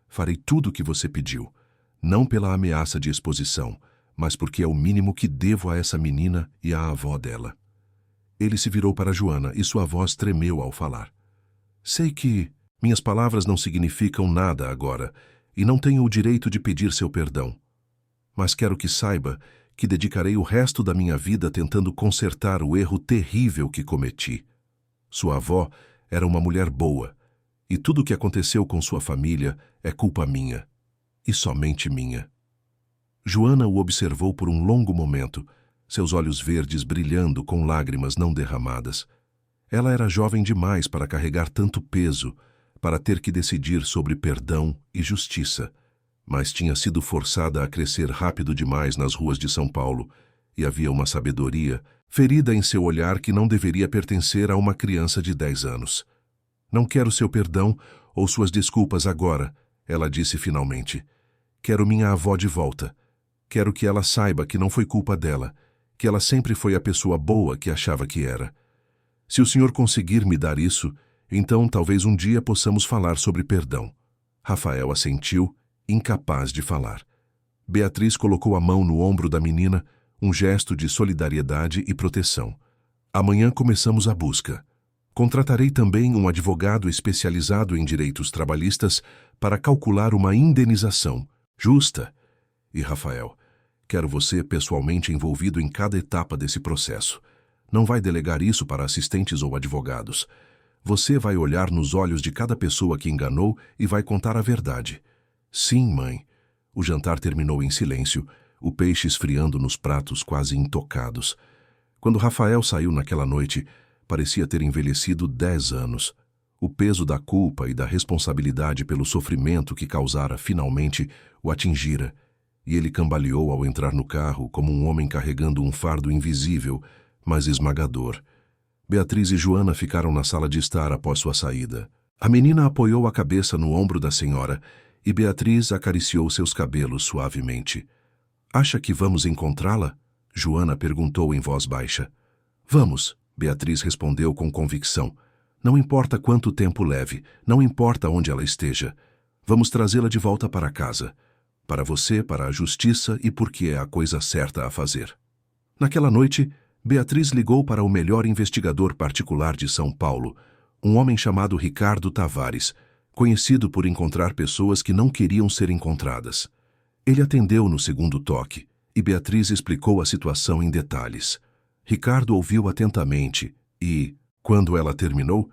Farei tudo o que você pediu, não pela ameaça de exposição, mas porque é o mínimo que devo a essa menina e à avó dela. Ele se virou para Joana e sua voz tremeu ao falar. Sei que minhas palavras não significam nada agora e não tenho o direito de pedir seu perdão. Mas quero que saiba que dedicarei o resto da minha vida tentando consertar o erro terrível que cometi. Sua avó era uma mulher boa, e tudo o que aconteceu com sua família é culpa minha, e somente minha. Joana o observou por um longo momento, seus olhos verdes brilhando com lágrimas não derramadas. Ela era jovem demais para carregar tanto peso, para ter que decidir sobre perdão e justiça, mas tinha sido forçada a crescer rápido demais nas ruas de São Paulo, e havia uma sabedoria ferida em seu olhar que não deveria pertencer a uma criança de 10 anos. Não quero seu perdão ou suas desculpas agora, ela disse finalmente. Quero minha avó de volta. Quero que ela saiba que não foi culpa dela, que ela sempre foi a pessoa boa que achava que era. Se o senhor conseguir me dar isso, então talvez um dia possamos falar sobre perdão. Rafael assentiu, incapaz de falar. Beatriz colocou a mão no ombro da menina, um gesto de solidariedade e proteção. Amanhã começamos a busca. Contratarei também um advogado especializado em direitos trabalhistas para calcular uma indenização justa. E, Rafael, quero você pessoalmente envolvido em cada etapa desse processo. Não vai delegar isso para assistentes ou advogados. Você vai olhar nos olhos de cada pessoa que enganou e vai contar a verdade. Sim, mãe. O jantar terminou em silêncio, o peixe esfriando nos pratos quase intocados. Quando Rafael saiu naquela noite, parecia ter envelhecido 10 anos. O peso da culpa e da responsabilidade pelo sofrimento que causara finalmente o atingira, e ele cambaleou ao entrar no carro como um homem carregando um fardo invisível, mas esmagador. Beatriz e Joana ficaram na sala de estar após sua saída. A menina apoiou a cabeça no ombro da senhora e Beatriz acariciou seus cabelos suavemente. Acha que vamos encontrá-la? Joana perguntou em voz baixa. Vamos, Beatriz respondeu com convicção. Não importa quanto tempo leve, não importa onde ela esteja. Vamos trazê-la de volta para casa. Para você, para a justiça e porque é a coisa certa a fazer. Naquela noite, Beatriz ligou para o melhor investigador particular de São Paulo, um homem chamado Ricardo Tavares, conhecido por encontrar pessoas que não queriam ser encontradas. Ele atendeu no segundo toque, e Beatriz explicou a situação em detalhes. Ricardo ouviu atentamente e, quando ela terminou,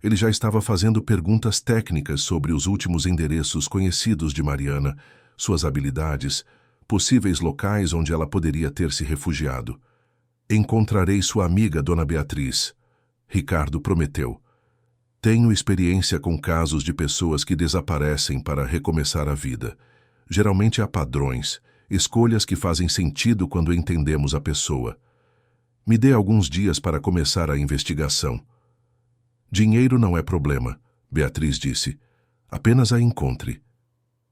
ele já estava fazendo perguntas técnicas sobre os últimos endereços conhecidos de Mariana, suas habilidades, possíveis locais onde ela poderia ter se refugiado. Encontrarei sua amiga, Dona Beatriz. Ricardo prometeu. Tenho experiência com casos de pessoas que desaparecem para recomeçar a vida. Geralmente há padrões, escolhas que fazem sentido quando entendemos a pessoa. Me dê alguns dias para começar a investigação. Dinheiro não é problema, Beatriz disse. Apenas a encontre.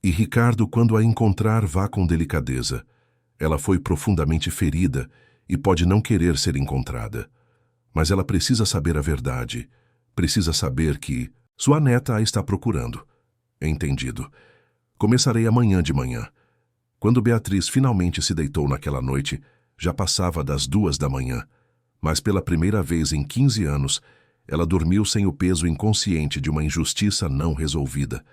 E Ricardo, quando a encontrar, vá com delicadeza. Ela foi profundamente ferida e pode não querer ser encontrada. Mas ela precisa saber a verdade. Precisa saber que sua neta a está procurando. Entendido. Começarei amanhã de manhã. Quando Beatriz finalmente se deitou naquela noite, já passava das 2 da manhã. Mas pela primeira vez em 15 anos, ela dormiu sem o peso inconsciente de uma injustiça não resolvida.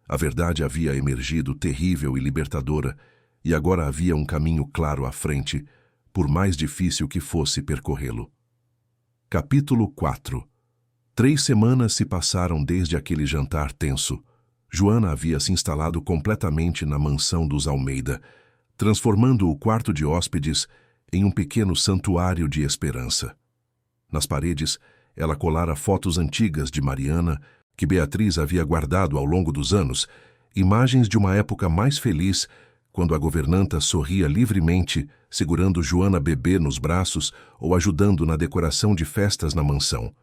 A verdade havia emergido terrível e libertadora, e agora havia um caminho claro à frente, por mais difícil que fosse percorrê-lo. Capítulo 4. 3 semanas se passaram desde aquele jantar tenso. Joana havia se instalado completamente na mansão dos Almeida, transformando o quarto de hóspedes em um pequeno santuário de esperança. Nas paredes, ela colara fotos antigas de Mariana, que Beatriz havia guardado ao longo dos anos, imagens de uma época mais feliz, quando a governanta sorria livremente, segurando Joana bebê nos braços ou ajudando na decoração de festas na mansão.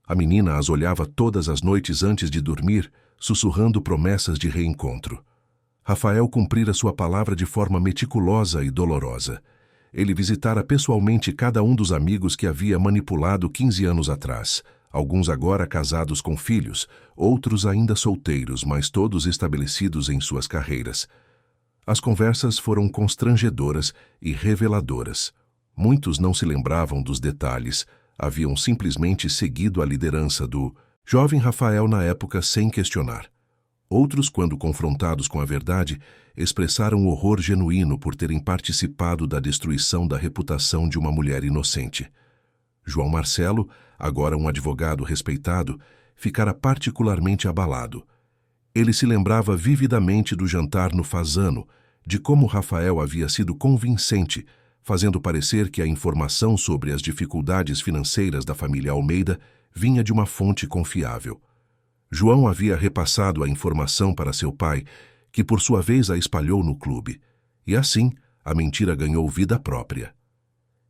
A menina as olhava todas as noites antes de dormir, sussurrando promessas de reencontro. Rafael cumprira sua palavra de forma meticulosa e dolorosa. Ele visitara pessoalmente cada um dos amigos que havia manipulado 15 anos atrás, alguns agora casados com filhos, outros ainda solteiros, mas todos estabelecidos em suas carreiras. As conversas foram constrangedoras e reveladoras. Muitos não se lembravam dos detalhes, haviam simplesmente seguido a liderança do jovem Rafael na época sem questionar. Outros, quando confrontados com a verdade, expressaram horror genuíno por terem participado da destruição da reputação de uma mulher inocente. João Marcelo, agora um advogado respeitado, ficara particularmente abalado. Ele se lembrava vividamente do jantar no Fazano, de como Rafael havia sido convincente, fazendo parecer que a informação sobre as dificuldades financeiras da família Almeida vinha de uma fonte confiável. João havia repassado a informação para seu pai, que por sua vez a espalhou no clube, e assim a mentira ganhou vida própria.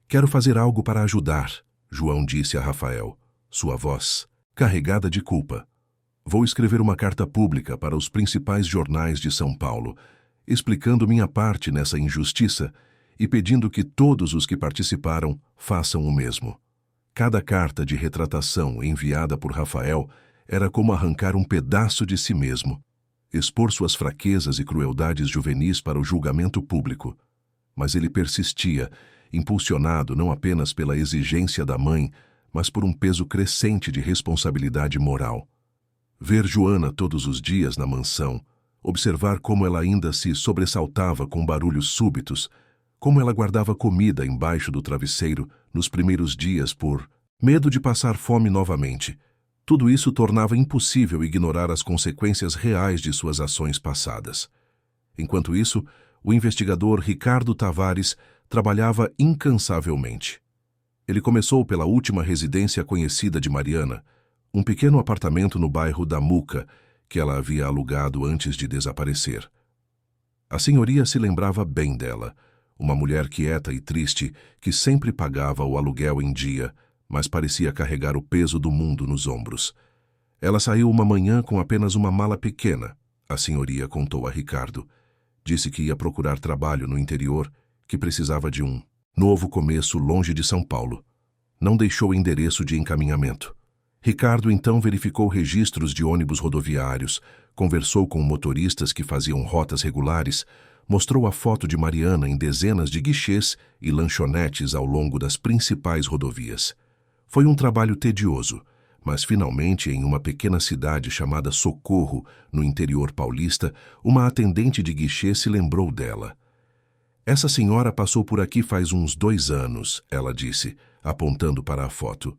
"Quero fazer algo para ajudar", João disse a Rafael, sua voz carregada de culpa. "Vou escrever uma carta pública para os principais jornais de São Paulo, explicando minha parte nessa injustiça e pedindo que todos os que participaram façam o mesmo." Cada carta de retratação enviada por Rafael era como arrancar um pedaço de si mesmo, expor suas fraquezas e crueldades juvenis para o julgamento público. Mas ele persistia, impulsionado não apenas pela exigência da mãe, mas por um peso crescente de responsabilidade moral. Ver Joana todos os dias na mansão, observar como ela ainda se sobressaltava com barulhos súbitos, como ela guardava comida embaixo do travesseiro nos primeiros dias por medo de passar fome novamente. Tudo isso tornava impossível ignorar as consequências reais de suas ações passadas. Enquanto isso, o investigador Ricardo Tavares trabalhava incansavelmente. Ele começou pela última residência conhecida de Mariana, um pequeno apartamento no bairro da Muca, que ela havia alugado antes de desaparecer. A senhoria se lembrava bem dela, uma mulher quieta e triste que sempre pagava o aluguel em dia, mas parecia carregar o peso do mundo nos ombros. Ela saiu uma manhã com apenas uma mala pequena, a senhoria contou a Ricardo. Disse que ia procurar trabalho no interior, que precisava de um novo começo longe de São Paulo. Não deixou endereço de encaminhamento. Ricardo então verificou registros de ônibus rodoviários, conversou com motoristas que faziam rotas regulares, mostrou a foto de Mariana em dezenas de guichês e lanchonetes ao longo das principais rodovias. Foi um trabalho tedioso, mas finalmente em uma pequena cidade chamada Socorro, no interior paulista, uma atendente de guichê se lembrou dela. "Essa senhora passou por aqui faz uns 2 anos", ela disse, apontando para a foto.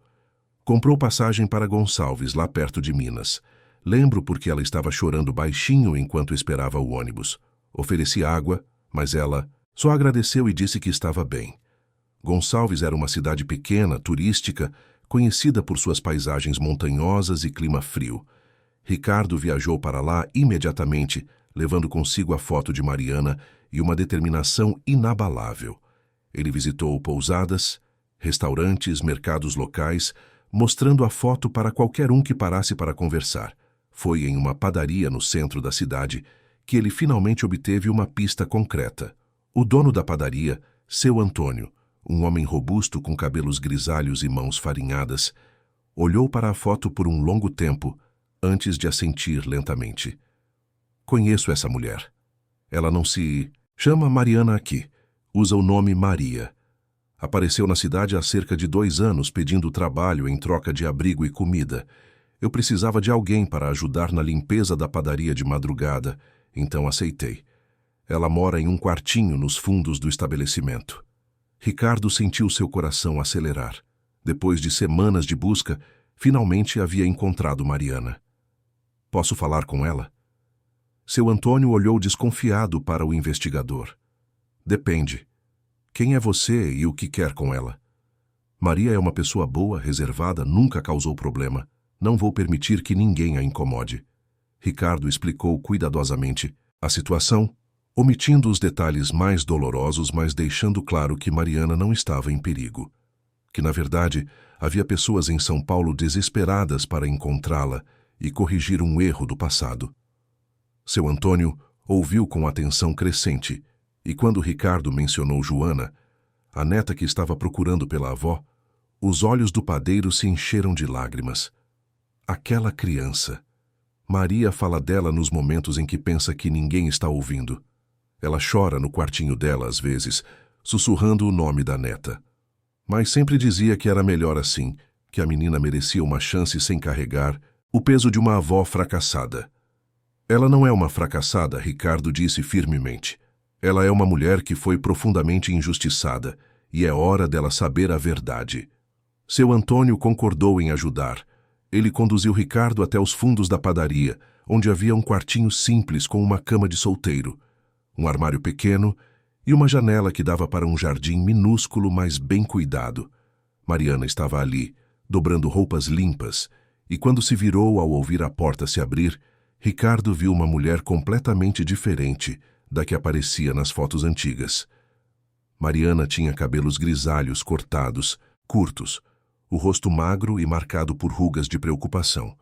"Comprou passagem para Gonçalves, lá perto de Minas. Lembro porque ela estava chorando baixinho enquanto esperava o ônibus. Ofereci água, mas ela só agradeceu e disse que estava bem." Gonçalves era uma cidade pequena, turística, conhecida por suas paisagens montanhosas e clima frio. Ricardo viajou para lá imediatamente, levando consigo a foto de Mariana e uma determinação inabalável. Ele visitou pousadas, restaurantes, mercados locais, mostrando a foto para qualquer um que parasse para conversar. Foi em uma padaria no centro da cidade que ele finalmente obteve uma pista concreta. O dono da padaria, seu Antônio, um homem robusto com cabelos grisalhos e mãos farinhadas, olhou para a foto por um longo tempo antes de assentir lentamente. "Conheço essa mulher. Ela não se chama Mariana aqui. Usa o nome Maria. Apareceu na cidade há cerca de 2 anos pedindo trabalho em troca de abrigo e comida. Eu precisava de alguém para ajudar na limpeza da padaria de madrugada, então aceitei. Ela mora em um quartinho nos fundos do estabelecimento." Ricardo sentiu seu coração acelerar. Depois de semanas de busca, finalmente havia encontrado Mariana. "Posso falar com ela?" Seu Antônio olhou desconfiado para o investigador. "Depende. Quem é você e o que quer com ela?" "Maria é uma pessoa boa, reservada, nunca causou problema. Não vou permitir que ninguém a incomode." Ricardo explicou cuidadosamente a situação, omitindo os detalhes mais dolorosos, mas deixando claro que Mariana não estava em perigo. Que, na verdade, Havia pessoas em São Paulo desesperadas para encontrá-la e corrigir um erro do passado. Seu Antônio ouviu com atenção crescente, e quando Ricardo mencionou Joana, a neta que estava procurando pela avó, os olhos do padeiro se encheram de lágrimas. Aquela criança. Maria fala dela nos momentos em que pensa que ninguém está ouvindo. Ela chora no quartinho dela às vezes, sussurrando o nome da neta. Mas sempre dizia que era melhor assim, que a menina merecia uma chance sem carregar o peso de uma avó fracassada. Ela não é uma fracassada, Ricardo disse firmemente. Ela é uma mulher que foi profundamente injustiçada, e é hora dela saber a verdade. Seu Antônio concordou em ajudar. Ele conduziu Ricardo até os fundos da padaria, onde havia um quartinho simples com uma cama de solteiro, um armário pequeno e uma janela que dava para um jardim minúsculo, mas bem cuidado. Mariana estava ali, dobrando roupas limpas, e quando se virou ao ouvir a porta se abrir, Ricardo viu uma mulher completamente diferente da que aparecia nas fotos antigas. Mariana tinha cabelos grisalhos cortados, curtos, o rosto magro e marcado por rugas de preocupação.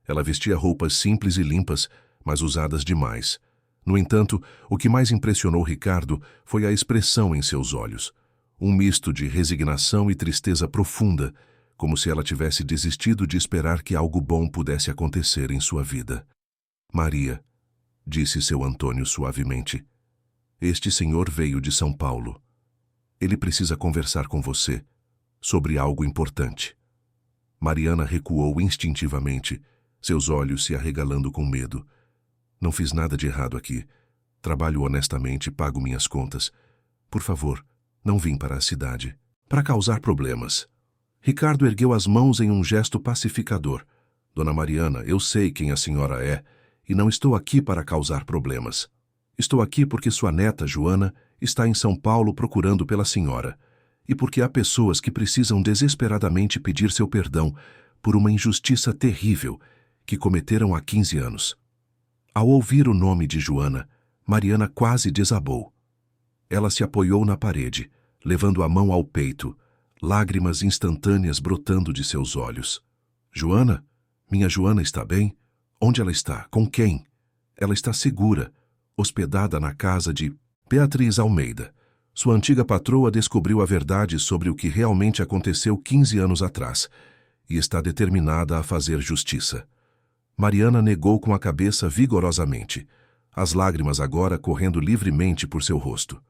Ela vestia roupas simples e limpas, mas usadas demais. No entanto, o que mais impressionou Ricardo foi a expressão em seus olhos. Um misto de resignação e tristeza profunda, como se ela tivesse desistido de esperar que algo bom pudesse acontecer em sua vida. Maria, disse seu Antônio suavemente, este senhor veio de São Paulo. Ele precisa conversar com você sobre algo importante. Mariana recuou instintivamente, seus olhos se arregalando com medo. Não fiz nada de errado aqui. Trabalho honestamente e pago minhas contas. Por favor, não vim para a cidade para causar problemas. Ricardo ergueu as mãos em um gesto pacificador. Dona Mariana, eu sei quem a senhora é e não estou aqui para causar problemas. Estou aqui porque sua neta, Joana, está em São Paulo procurando pela senhora e porque há pessoas que precisam desesperadamente pedir seu perdão por uma injustiça terrível que cometeram há 15 anos. Ao ouvir o nome de Joana, Mariana quase desabou. Ela se apoiou na parede, levando a mão ao peito, lágrimas instantâneas brotando de seus olhos. Joana? Minha Joana está bem? Onde ela está? Com quem? Ela está segura, hospedada na casa de Beatriz Almeida. Sua antiga patroa descobriu a verdade sobre o que realmente aconteceu 15 anos atrás e está determinada a fazer justiça. Mariana negou com a cabeça vigorosamente, as lágrimas agora correndo livremente por seu rosto.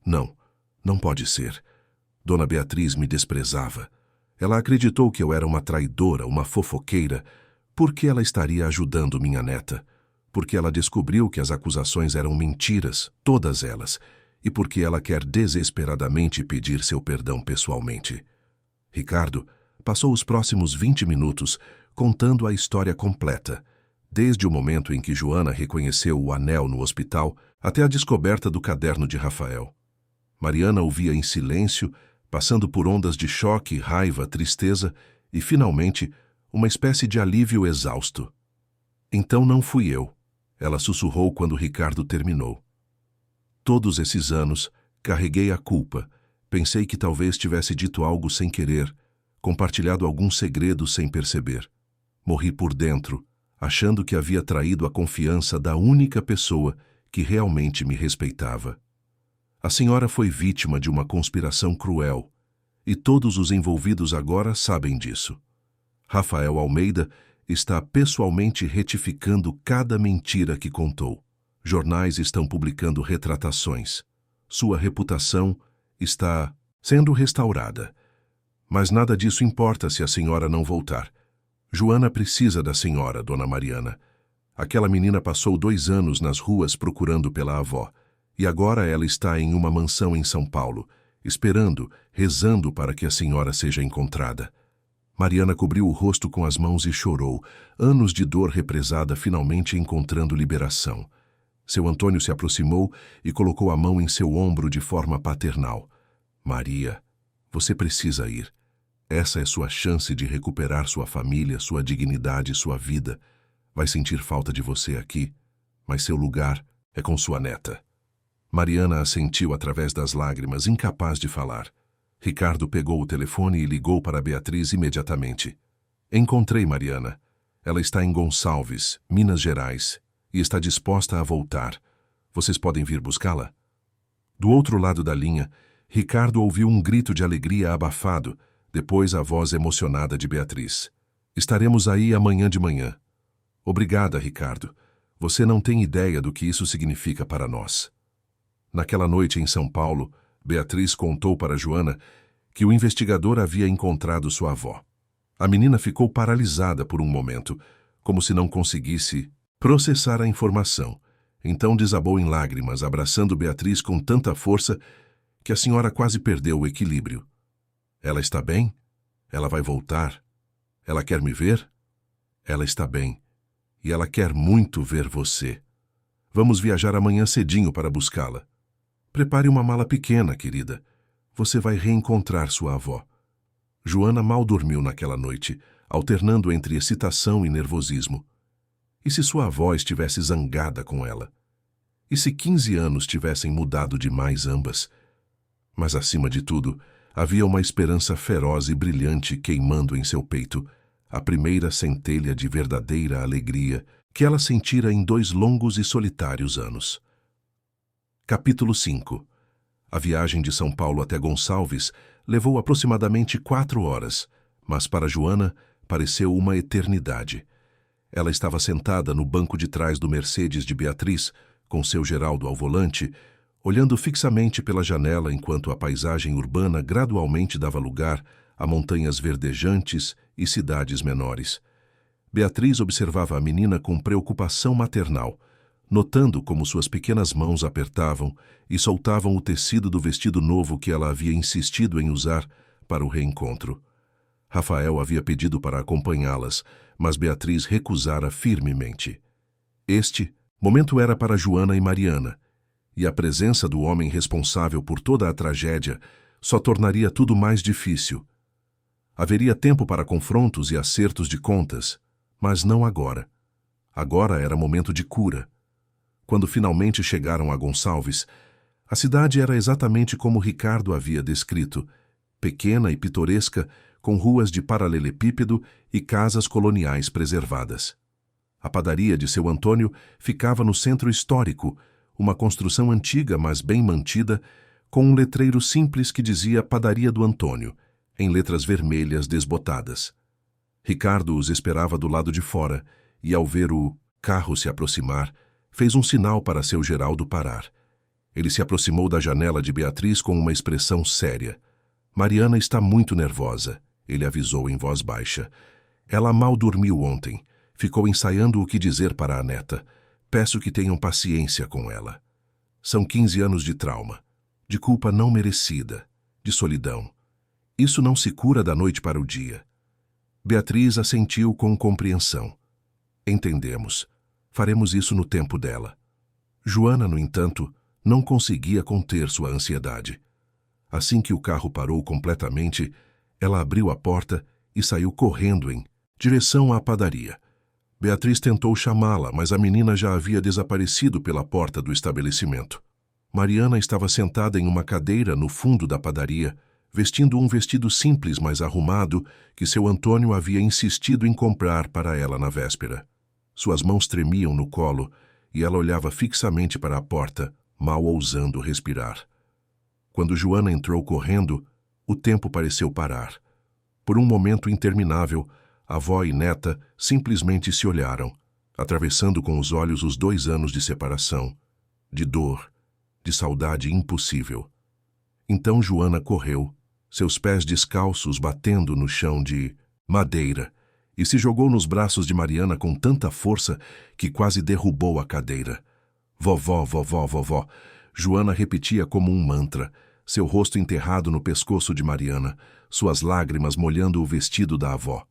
Não, não pode ser. Dona Beatriz me desprezava. Ela acreditou que eu era uma traidora, uma fofoqueira. Por que ela estaria ajudando minha neta? Porque ela descobriu que as acusações eram mentiras, todas elas, e porque ela quer desesperadamente pedir seu perdão pessoalmente. Ricardo passou os próximos 20 minutos contando a história completa, desde o momento em que Joana reconheceu o anel no hospital até a descoberta do caderno de Rafael. Mariana ouvia em silêncio, passando por ondas de choque, raiva, tristeza e, finalmente, uma espécie de alívio exausto. Então não fui eu, ela sussurrou quando Ricardo terminou. Todos esses anos, carreguei a culpa, pensei que talvez tivesse dito algo sem querer, compartilhado algum segredo sem perceber. Morri por dentro, achando que havia traído a confiança da única pessoa que realmente me respeitava. A senhora foi vítima de uma conspiração cruel, e todos os envolvidos agora sabem disso. Rafael Almeida está pessoalmente retificando cada mentira que contou. Jornais estão publicando retratações. Sua reputação está sendo restaurada. Mas nada disso importa se a senhora não voltar. Joana precisa da senhora, Dona Mariana. Aquela menina passou 2 anos nas ruas procurando pela avó, e agora ela está em uma mansão em São Paulo, esperando, rezando para que a senhora seja encontrada. Mariana cobriu o rosto com as mãos e chorou, anos de dor represada finalmente encontrando liberação. Seu Antônio se aproximou e colocou a mão em seu ombro de forma paternal. Maria, você precisa ir. Essa é sua chance de recuperar sua família, sua dignidade, sua vida. Vai sentir falta de você aqui, mas seu lugar é com sua neta. Mariana assentiu através das lágrimas, incapaz de falar. Ricardo pegou o telefone e ligou para Beatriz imediatamente. Encontrei Mariana. Ela está em Gonçalves, Minas Gerais, e está disposta a voltar. Vocês podem vir buscá-la? Do outro lado da linha, Ricardo ouviu um grito de alegria abafado, depois a voz emocionada de Beatriz. Estaremos aí amanhã de manhã. Obrigada, Ricardo. Você não tem ideia do que isso significa para nós. Naquela noite em São Paulo, Beatriz contou para Joana que o investigador havia encontrado sua avó. A menina ficou paralisada por um momento, como se não conseguisse processar a informação. Então desabou em lágrimas, abraçando Beatriz com tanta força que a senhora quase perdeu o equilíbrio. Ela está bem? Ela vai voltar? Ela quer me ver? Ela está bem. E ela quer muito ver você. Vamos viajar amanhã cedinho para buscá-la. Prepare uma mala pequena, querida. Você vai reencontrar sua avó. Joana mal dormiu naquela noite, alternando entre excitação e nervosismo. E se sua avó estivesse zangada com ela? E se 15 anos tivessem mudado demais ambas? Mas, acima de tudo, havia uma esperança feroz e brilhante queimando em seu peito, a primeira centelha de verdadeira alegria que ela sentira em 2 longos e solitários anos. Capítulo 5. A viagem de São Paulo até Gonçalves levou aproximadamente 4 horas, mas para Joana pareceu uma eternidade. Ela estava sentada no banco de trás do Mercedes de Beatriz, com seu Geraldo ao volante, olhando fixamente pela janela enquanto a paisagem urbana gradualmente dava lugar a montanhas verdejantes e cidades menores. Beatriz observava a menina com preocupação maternal, notando como suas pequenas mãos apertavam e soltavam o tecido do vestido novo que ela havia insistido em usar para o reencontro. Rafael havia pedido para acompanhá-las, mas Beatriz recusara firmemente. Este momento era para Joana e Mariana, e a presença do homem responsável por toda a tragédia só tornaria tudo mais difícil. Haveria tempo para confrontos e acertos de contas, mas não agora. Agora era momento de cura. Quando finalmente chegaram a Gonçalves, a cidade era exatamente como Ricardo havia descrito, pequena e pitoresca, com ruas de paralelepípedo e casas coloniais preservadas. A padaria de seu Antônio ficava no centro histórico, uma construção antiga, mas bem mantida, com um letreiro simples que dizia Padaria do Antônio, em letras vermelhas desbotadas. Ricardo os esperava do lado de fora, e ao ver o carro se aproximar, fez um sinal para seu Geraldo parar. Ele se aproximou da janela de Beatriz com uma expressão séria. Mariana está muito nervosa, ele avisou em voz baixa. Ela mal dormiu ontem. Ficou ensaiando o que dizer para a neta. Peço que tenham paciência com ela. São 15 anos de trauma, de culpa não merecida, de solidão. Isso não se cura da noite para o dia. Beatriz assentiu com compreensão. Entendemos. Faremos isso no tempo dela. Joana, no entanto, não conseguia conter sua ansiedade. Assim que o carro parou completamente, ela abriu a porta e saiu correndo em direção à padaria. Beatriz tentou chamá-la, mas a menina já havia desaparecido pela porta do estabelecimento. Mariana estava sentada em uma cadeira no fundo da padaria, vestindo um vestido simples, mas arrumado, que seu Antônio havia insistido em comprar para ela na véspera. Suas mãos tremiam no colo e ela olhava fixamente para a porta, mal ousando respirar. Quando Joana entrou correndo, o tempo pareceu parar. Por um momento interminável, avó e neta simplesmente se olharam, atravessando com os olhos os 2 anos de separação, de dor, de saudade impossível. Então Joana correu, seus pés descalços batendo no chão de madeira, e se jogou nos braços de Mariana com tanta força que quase derrubou a cadeira. Vovó, vovó, vovó. Joana repetia como um mantra, seu rosto enterrado no pescoço de Mariana, suas lágrimas molhando o vestido da avó.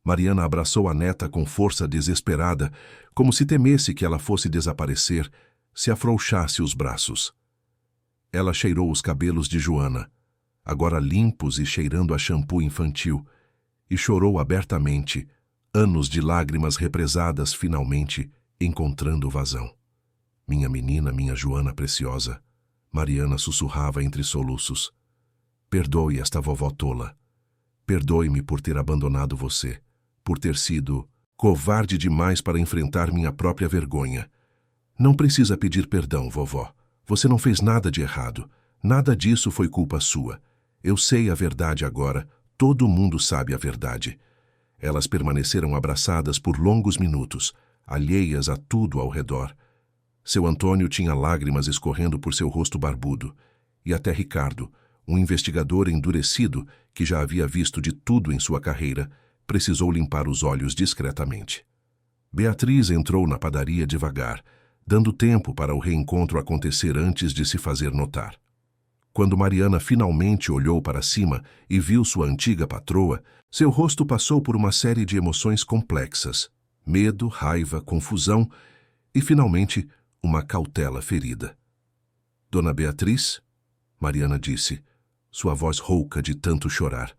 Mariana abraçou a neta com força desesperada, como se temesse que ela fosse desaparecer, se afrouxasse os braços. Ela cheirou os cabelos de Joana, agora limpos e cheirando a shampoo infantil, e chorou abertamente, anos de lágrimas represadas finalmente encontrando vazão. Minha menina, minha Joana preciosa, Mariana sussurrava entre soluços. Perdoe esta vovó tola. Perdoe-me por ter abandonado você, por ter sido covarde demais para enfrentar minha própria vergonha. Não precisa pedir perdão, vovó. Você não fez nada de errado. Nada disso foi culpa sua. Eu sei a verdade agora. Todo mundo sabe a verdade. Elas permaneceram abraçadas por longos minutos, alheias a tudo ao redor. Seu Antônio tinha lágrimas escorrendo por seu rosto barbudo. E até Ricardo, um investigador endurecido que já havia visto de tudo em sua carreira, precisou limpar os olhos discretamente. Beatriz entrou na padaria devagar, dando tempo para o reencontro acontecer antes de se fazer notar. Quando Mariana finalmente olhou para cima e viu sua antiga patroa, seu rosto passou por uma série de emoções complexas: medo, raiva, confusão e, finalmente, uma cautela ferida. Dona Beatriz? Mariana disse, sua voz rouca de tanto chorar.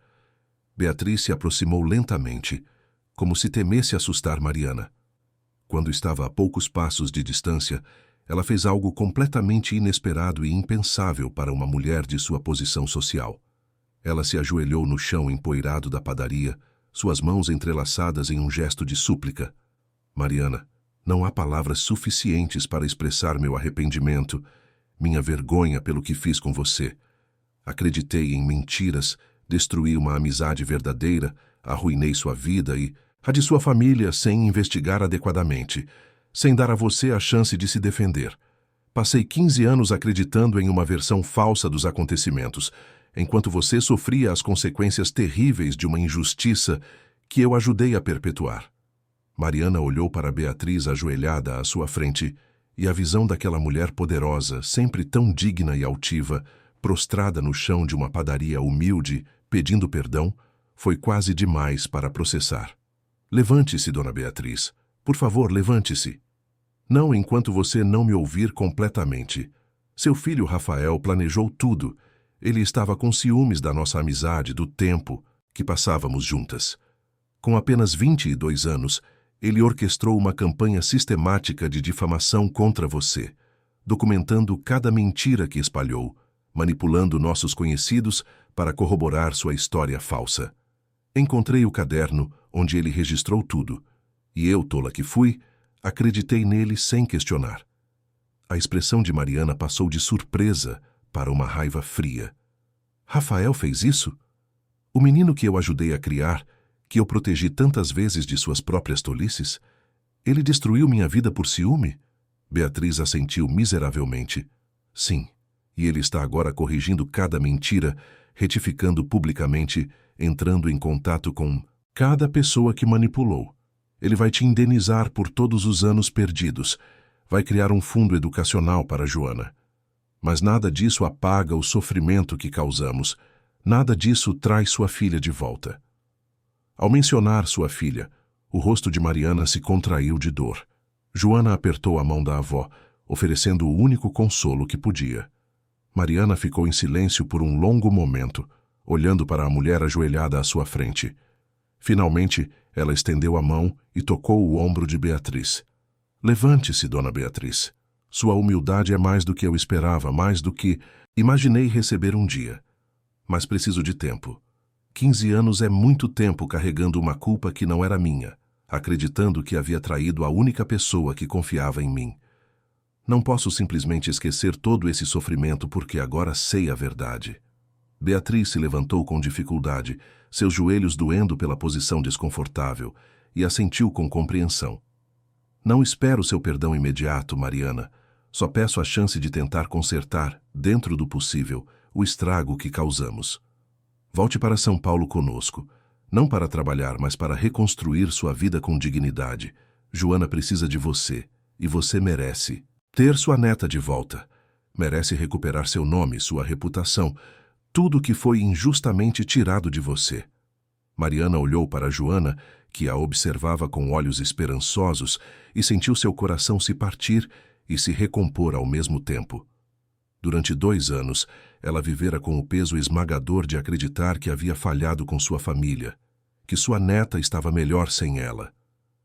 Beatriz se aproximou lentamente, como se temesse assustar Mariana. Quando estava a poucos passos de distância, ela fez algo completamente inesperado e impensável para uma mulher de sua posição social. Ela se ajoelhou no chão empoeirado da padaria, suas mãos entrelaçadas em um gesto de súplica. Mariana, não há palavras suficientes para expressar meu arrependimento, minha vergonha pelo que fiz com você. Acreditei em mentiras, destruí uma amizade verdadeira, arruinei sua vida e a de sua família sem investigar adequadamente, sem dar a você a chance de se defender. Passei 15 anos acreditando em uma versão falsa dos acontecimentos, enquanto você sofria as consequências terríveis de uma injustiça que eu ajudei a perpetuar. Mariana olhou para Beatriz ajoelhada à sua frente, e a visão daquela mulher poderosa, sempre tão digna e altiva, prostrada no chão de uma padaria humilde, pedindo perdão, foi quase demais para processar. Levante-se, Dona Beatriz. Por favor, levante-se. Não enquanto você não me ouvir completamente. Seu filho Rafael planejou tudo. Ele estava com ciúmes da nossa amizade, do tempo que passávamos juntas. Com apenas 22 anos, ele orquestrou uma campanha sistemática de difamação contra você, documentando cada mentira que espalhou, manipulando nossos conhecidos para corroborar sua história falsa. Encontrei o caderno onde ele registrou tudo, e eu, tola que fui, acreditei nele sem questionar. A expressão de Mariana passou de surpresa para uma raiva fria. Rafael fez isso? O menino que eu ajudei a criar, que eu protegi tantas vezes de suas próprias tolices? Ele destruiu minha vida por ciúme? Beatriz assentiu miseravelmente. Sim, e ele está agora corrigindo cada mentira, retificando publicamente, entrando em contato com cada pessoa que manipulou. Ele vai te indenizar por todos os anos perdidos. Vai criar um fundo educacional para Joana. Mas nada disso apaga o sofrimento que causamos. Nada disso traz sua filha de volta. Ao mencionar sua filha, o rosto de Mariana se contraiu de dor. Joana apertou a mão da avó, oferecendo o único consolo que podia. Mariana ficou em silêncio por um longo momento, olhando para a mulher ajoelhada à sua frente. Finalmente, ela estendeu a mão e tocou o ombro de Beatriz. Levante-se, Dona Beatriz. Sua humildade é mais do que eu esperava, mais do que imaginei receber um dia. Mas preciso de tempo. 15 anos é muito tempo carregando uma culpa que não era minha, acreditando que havia traído a única pessoa que confiava em mim. Não posso simplesmente esquecer todo esse sofrimento porque agora sei a verdade. Beatriz se levantou com dificuldade, seus joelhos doendo pela posição desconfortável, e assentiu com compreensão. Não espero seu perdão imediato, Mariana. Só peço a chance de tentar consertar, dentro do possível, o estrago que causamos. Volte para São Paulo conosco, não para trabalhar, mas para reconstruir sua vida com dignidade. Joana precisa de você, e você merece ter sua neta de volta. Merece recuperar seu nome, sua reputação, tudo que foi injustamente tirado de você. Mariana olhou para Joana, que a observava com olhos esperançosos, e sentiu seu coração se partir e se recompor ao mesmo tempo. Durante 2 anos, ela vivera com o peso esmagador de acreditar que havia falhado com sua família, que sua neta estava melhor sem ela.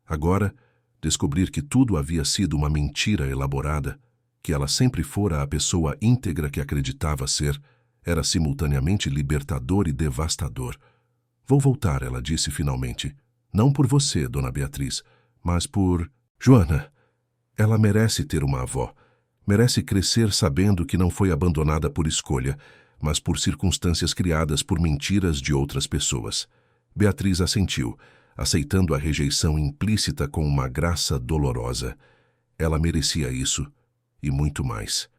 Agora, descobrir que tudo havia sido uma mentira elaborada, que ela sempre fora a pessoa íntegra que acreditava ser, Era simultaneamente libertador e devastador. Vou voltar, ela disse finalmente. Não por você, Dona Beatriz, mas por... Joana. Ela merece ter uma avó. Merece crescer sabendo que não foi abandonada por escolha, mas por circunstâncias criadas por mentiras de outras pessoas. Beatriz assentiu, aceitando a rejeição implícita com uma graça dolorosa. Ela merecia isso, e muito mais.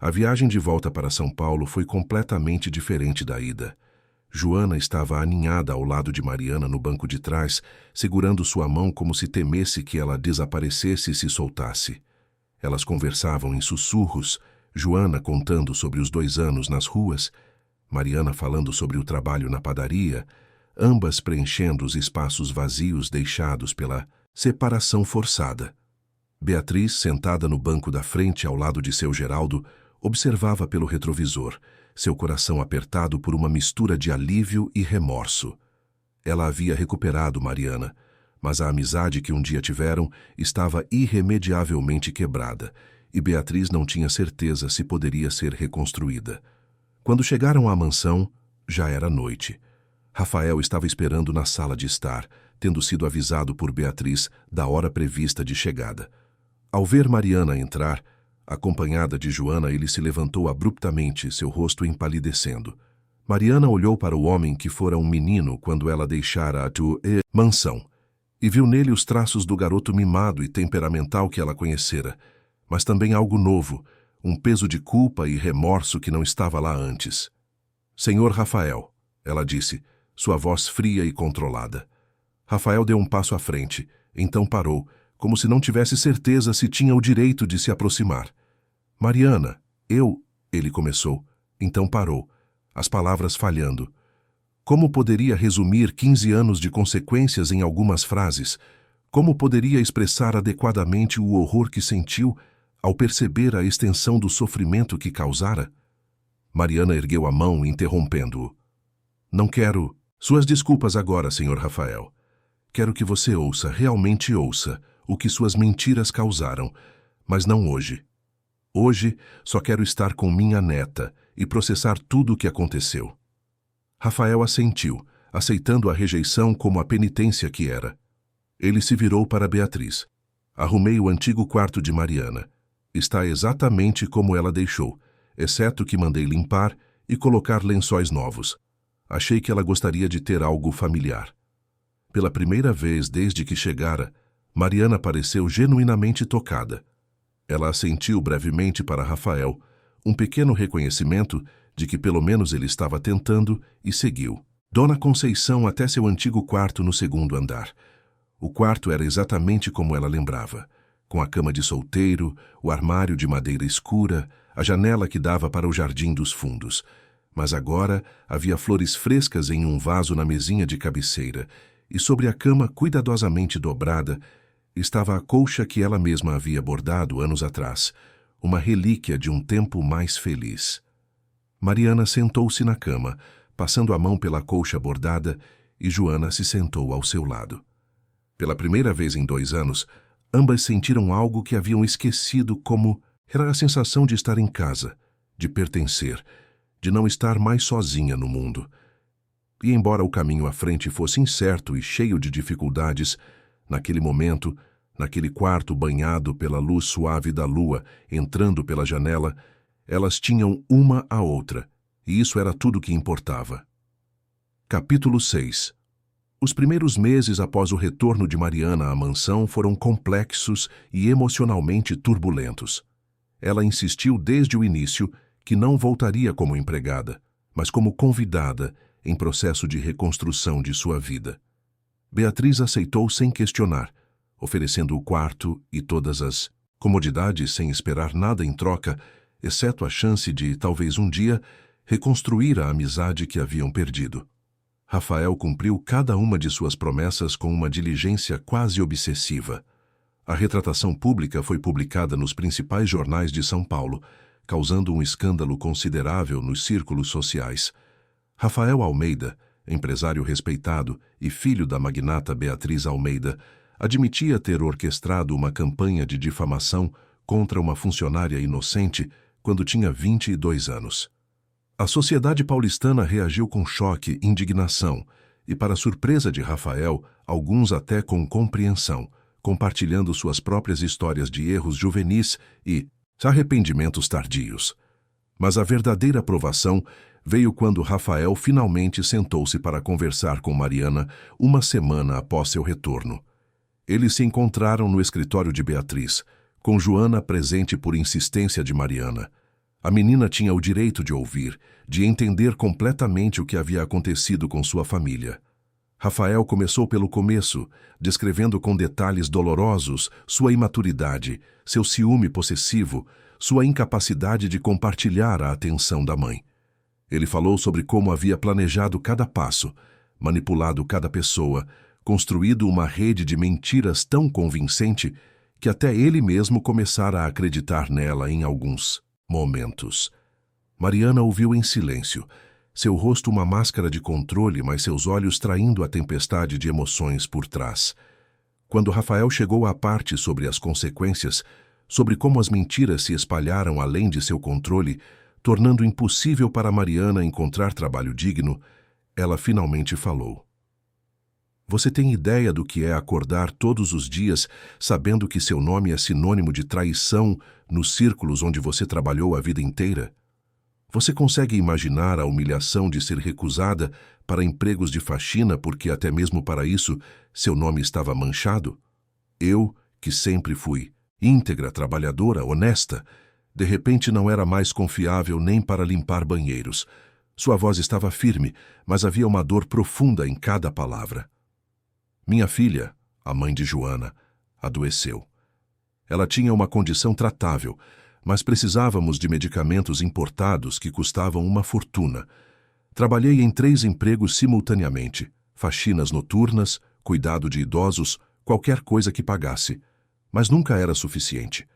A viagem de volta para São Paulo foi completamente diferente da ida. Joana estava aninhada ao lado de Mariana no banco de trás, segurando sua mão como se temesse que ela desaparecesse e se soltasse. Elas conversavam em sussurros, Joana contando sobre os 2 anos nas ruas, Mariana falando sobre o trabalho na padaria, ambas preenchendo os espaços vazios deixados pela separação forçada. Beatriz, sentada no banco da frente ao lado de seu Geraldo, observava pelo retrovisor, seu coração apertado por uma mistura de alívio e remorso. Ela havia recuperado Mariana, mas a amizade que um dia tiveram estava irremediavelmente quebrada, e Beatriz não tinha certeza se poderia ser reconstruída. Quando chegaram à mansão, já era noite. Rafael estava esperando na sala de estar, tendo sido avisado por Beatriz da hora prevista de chegada. Ao ver Mariana entrar, acompanhada de Joana, ele se levantou abruptamente, seu rosto empalidecendo. Mariana olhou para o homem que fora um menino quando ela deixara a mansão, e viu nele os traços do garoto mimado e temperamental que ela conhecera, mas também algo novo, um peso de culpa e remorso que não estava lá antes. Senhor Rafael, ela disse, sua voz fria e controlada. Rafael deu um passo à frente, então parou, como se não tivesse certeza se tinha o direito de se aproximar. Mariana, ele começou, então parou, as palavras falhando. Como poderia resumir 15 anos de consequências em algumas frases? Como poderia expressar adequadamente o horror que sentiu ao perceber a extensão do sofrimento que causara? Mariana ergueu a mão, interrompendo-o. Não quero... Suas desculpas agora, Sr. Rafael. Quero que você ouça, realmente ouça, o que suas mentiras causaram, mas não hoje. Hoje só quero estar com minha neta e processar tudo o que aconteceu. Rafael assentiu, aceitando a rejeição como a penitência que era. Ele se virou para Beatriz. Arrumei o antigo quarto de Mariana. Está exatamente como ela deixou, exceto que mandei limpar e colocar lençóis novos. Achei que ela gostaria de ter algo familiar. Pela primeira vez desde que chegara, Mariana pareceu genuinamente tocada. Ela assentiu brevemente para Rafael, um pequeno reconhecimento de que pelo menos ele estava tentando, e seguiu. Dona Conceição até seu antigo quarto no 2º andar. O quarto era exatamente como ela lembrava, com a cama de solteiro, o armário de madeira escura, a janela que dava para o jardim dos fundos. Mas agora havia flores frescas em um vaso na mesinha de cabeceira, e sobre a cama cuidadosamente dobrada estava a colcha que ela mesma havia bordado anos atrás, uma relíquia de um tempo mais feliz. Mariana sentou-se na cama, passando a mão pela colcha bordada, e Joana se sentou ao seu lado. Pela primeira vez em 2 anos, ambas sentiram algo que haviam esquecido, como era a sensação de estar em casa, de pertencer, de não estar mais sozinha no mundo. E embora o caminho à frente fosse incerto e cheio de dificuldades, naquele momento, naquele quarto banhado pela luz suave da lua entrando pela janela, elas tinham uma a outra, e isso era tudo que importava. Capítulo 6. Os primeiros meses após o retorno de Mariana à mansão foram complexos e emocionalmente turbulentos. Ela insistiu desde o início que não voltaria como empregada, mas como convidada em processo de reconstrução de sua vida. Beatriz aceitou sem questionar, oferecendo o quarto e todas as comodidades sem esperar nada em troca, exceto a chance de, talvez um dia, reconstruir a amizade que haviam perdido. Rafael cumpriu cada uma de suas promessas com uma diligência quase obsessiva. A retratação pública foi publicada nos principais jornais de São Paulo, causando um escândalo considerável nos círculos sociais. Rafael Almeida, empresário respeitado e filho da magnata Beatriz Almeida, admitia ter orquestrado uma campanha de difamação contra uma funcionária inocente quando tinha 22 anos. A sociedade paulistana reagiu com choque e indignação, e para surpresa de Rafael, alguns até com compreensão, compartilhando suas próprias histórias de erros juvenis e arrependimentos tardios. Mas a verdadeira aprovação veio quando Rafael finalmente sentou-se para conversar com Mariana uma semana após seu retorno. Eles se encontraram no escritório de Beatriz, com Joana presente por insistência de Mariana. A menina tinha o direito de ouvir, de entender completamente o que havia acontecido com sua família. Rafael começou pelo começo, descrevendo com detalhes dolorosos sua imaturidade, seu ciúme possessivo, sua incapacidade de compartilhar a atenção da mãe. Ele falou sobre como havia planejado cada passo, manipulado cada pessoa, construído uma rede de mentiras tão convincente que até ele mesmo começara a acreditar nela em alguns momentos. Mariana ouviu em silêncio, seu rosto uma máscara de controle, mas seus olhos traindo a tempestade de emoções por trás. Quando Rafael chegou à parte sobre as consequências, sobre como as mentiras se espalharam além de seu controle, tornando impossível para Mariana encontrar trabalho digno, ela finalmente falou. Você tem ideia do que é acordar todos os dias sabendo que seu nome é sinônimo de traição nos círculos onde você trabalhou a vida inteira? Você consegue imaginar a humilhação de ser recusada para empregos de faxina porque até mesmo para isso seu nome estava manchado? Eu, que sempre fui íntegra, trabalhadora, honesta, de repente não era mais confiável nem para limpar banheiros. Sua voz estava firme, mas havia uma dor profunda em cada palavra. Minha filha, a mãe de Joana, adoeceu. Ela tinha uma condição tratável, mas precisávamos de medicamentos importados que custavam uma fortuna. Trabalhei em 3 empregos simultaneamente, faxinas noturnas, cuidado de idosos, qualquer coisa que pagasse. Mas nunca era suficiente.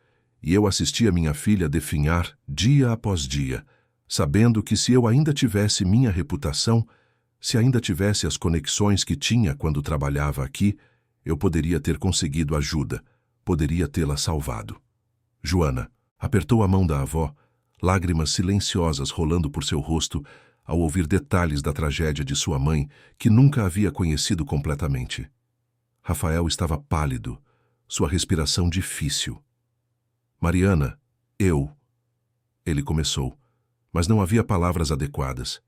E eu assistia minha filha definhar dia após dia, sabendo que se eu ainda tivesse minha reputação, se ainda tivesse as conexões que tinha quando trabalhava aqui, eu poderia ter conseguido ajuda, poderia tê-la salvado. Joana apertou a mão da avó, lágrimas silenciosas rolando por seu rosto ao ouvir detalhes da tragédia de sua mãe, que nunca havia conhecido completamente. Rafael estava pálido, sua respiração difícil. Mariana, ele começou, mas não havia palavras adequadas.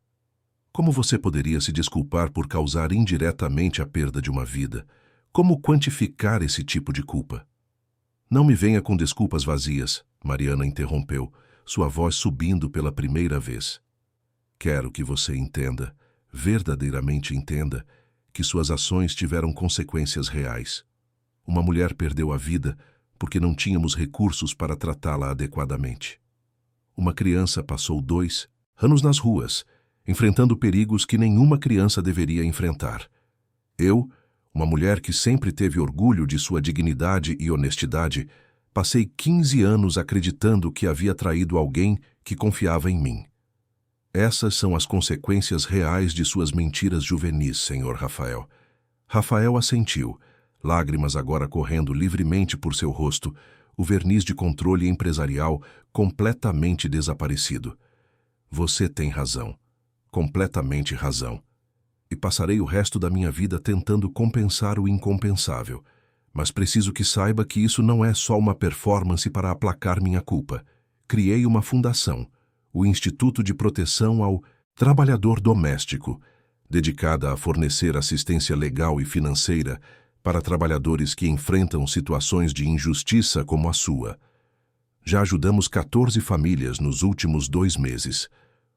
Como você poderia se desculpar por causar indiretamente a perda de uma vida? Como quantificar esse tipo de culpa? Não me venha com desculpas vazias, Mariana interrompeu, sua voz subindo pela primeira vez. Quero que você entenda, verdadeiramente entenda, que suas ações tiveram consequências reais. Uma mulher perdeu a vida porque não tínhamos recursos para tratá-la adequadamente. Uma criança passou 2 anos nas ruas, enfrentando perigos que nenhuma criança deveria enfrentar. Eu, uma mulher que sempre teve orgulho de sua dignidade e honestidade, passei 15 anos acreditando que havia traído alguém que confiava em mim. Essas são as consequências reais de suas mentiras juvenis, senhor Rafael. Rafael assentiu, lágrimas agora correndo livremente por seu rosto, o verniz de controle empresarial completamente desaparecido. Você tem razão, completamente razão. E passarei o resto da minha vida tentando compensar o incompensável. Mas preciso que saiba que isso não é só uma performance para aplacar minha culpa. Criei uma fundação, o Instituto de Proteção ao Trabalhador Doméstico, dedicada a fornecer assistência legal e financeira para trabalhadores que enfrentam situações de injustiça como a sua. Já ajudamos 14 famílias nos últimos 2 meses.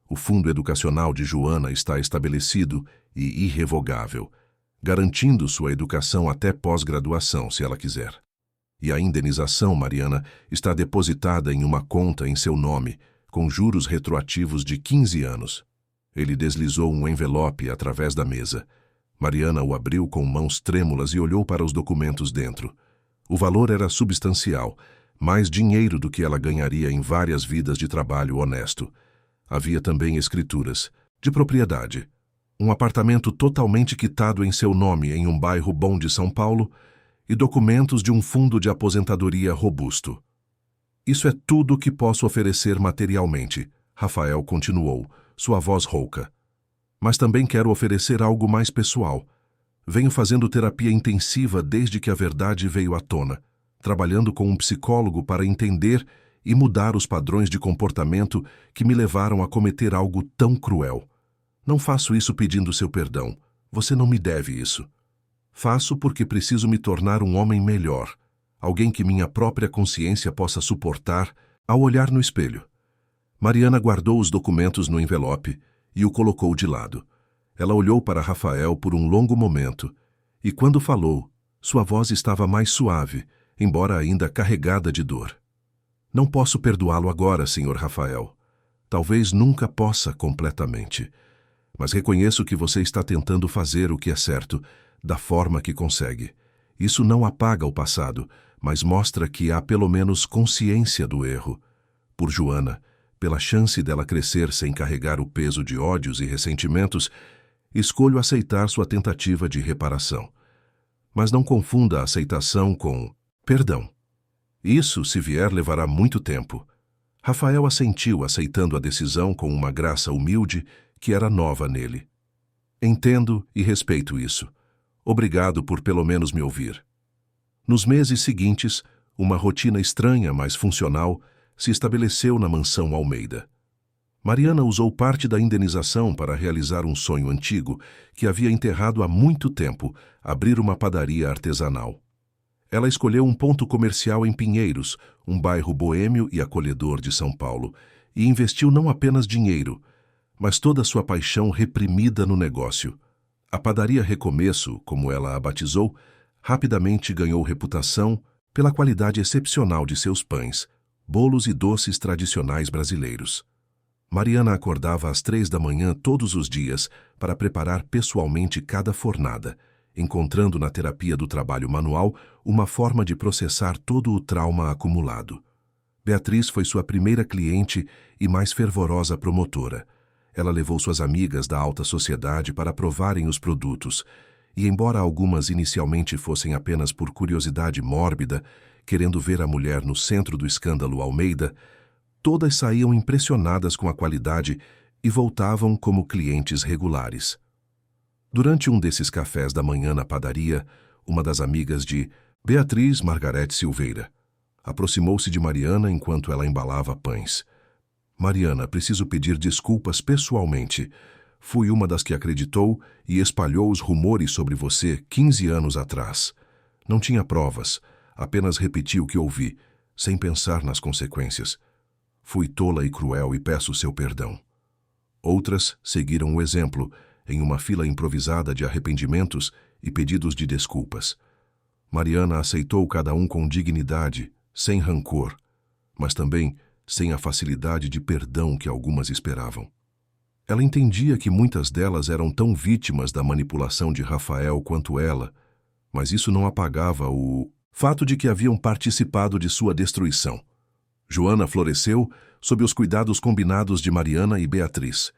O fundo educacional de Joana está estabelecido e irrevogável, garantindo sua educação até pós-graduação, se ela quiser. E a indenização, Mariana, está depositada em uma conta em seu nome, com juros retroativos de 15 anos. Ele deslizou um envelope através da mesa. Mariana o abriu com mãos trêmulas e olhou para os documentos dentro. O valor era substancial, mais dinheiro do que ela ganharia em várias vidas de trabalho honesto. Havia também escrituras de propriedade. Um apartamento totalmente quitado em seu nome em um bairro bom de São Paulo e documentos de um fundo de aposentadoria robusto. Isso é tudo o que posso oferecer materialmente, Rafael continuou, sua voz rouca. Mas também quero oferecer algo mais pessoal. Venho fazendo terapia intensiva desde que a verdade veio à tona, trabalhando com um psicólogo para entender e mudar os padrões de comportamento que me levaram a cometer algo tão cruel. Não faço isso pedindo seu perdão. Você não me deve isso. Faço porque preciso me tornar um homem melhor, alguém que minha própria consciência possa suportar ao olhar no espelho. Mariana guardou os documentos no envelope e o colocou de lado. Ela olhou para Rafael por um longo momento e, quando falou, sua voz estava mais suave, embora ainda carregada de dor. Não posso perdoá-lo agora, Sr. Rafael. Talvez nunca possa completamente. Mas reconheço que você está tentando fazer o que é certo, da forma que consegue. Isso não apaga o passado, mas mostra que há pelo menos consciência do erro. Por Joana, pela chance dela crescer sem carregar o peso de ódios e ressentimentos, escolho aceitar sua tentativa de reparação. Mas não confunda a aceitação com perdão. Isso, se vier, levará muito tempo. Rafael assentiu, aceitando a decisão com uma graça humilde que era nova nele. Entendo e respeito isso. Obrigado por pelo menos me ouvir. Nos meses seguintes, uma rotina estranha, mas funcional, se estabeleceu na mansão Almeida. Mariana usou parte da indenização para realizar um sonho antigo que havia enterrado há muito tempo, abrir uma padaria artesanal. Ela escolheu um ponto comercial em Pinheiros, um bairro boêmio e acolhedor de São Paulo, e investiu não apenas dinheiro, mas toda sua paixão reprimida no negócio. A padaria Recomeço, como ela a batizou, rapidamente ganhou reputação pela qualidade excepcional de seus pães, bolos e doces tradicionais brasileiros. Mariana acordava às 3 da manhã todos os dias para preparar pessoalmente cada fornada, encontrando na terapia do trabalho manual uma forma de processar todo o trauma acumulado. Beatriz foi sua primeira cliente e mais fervorosa promotora. Ela levou suas amigas da alta sociedade para provarem os produtos, e embora algumas inicialmente fossem apenas por curiosidade mórbida, querendo ver a mulher no centro do escândalo Almeida, todas saíam impressionadas com a qualidade e voltavam como clientes regulares. Durante um desses cafés da manhã na padaria, uma das amigas de Beatriz, Margarete Silveira, aproximou-se de Mariana enquanto ela embalava pães. Mariana, preciso pedir desculpas pessoalmente. Fui uma das que acreditou e espalhou os rumores sobre você 15 anos atrás. Não tinha provas, apenas repeti o que ouvi, sem pensar nas consequências. Fui tola e cruel e peço seu perdão. Outras seguiram o exemplo, em uma fila improvisada de arrependimentos e pedidos de desculpas. Mariana aceitou cada um com dignidade, sem rancor, mas também sem a facilidade de perdão que algumas esperavam. Ela entendia que muitas delas eram tão vítimas da manipulação de Rafael quanto ela, mas isso não apagava o fato de que haviam participado de sua destruição. Joana floresceu sob os cuidados combinados de Mariana e Beatriz.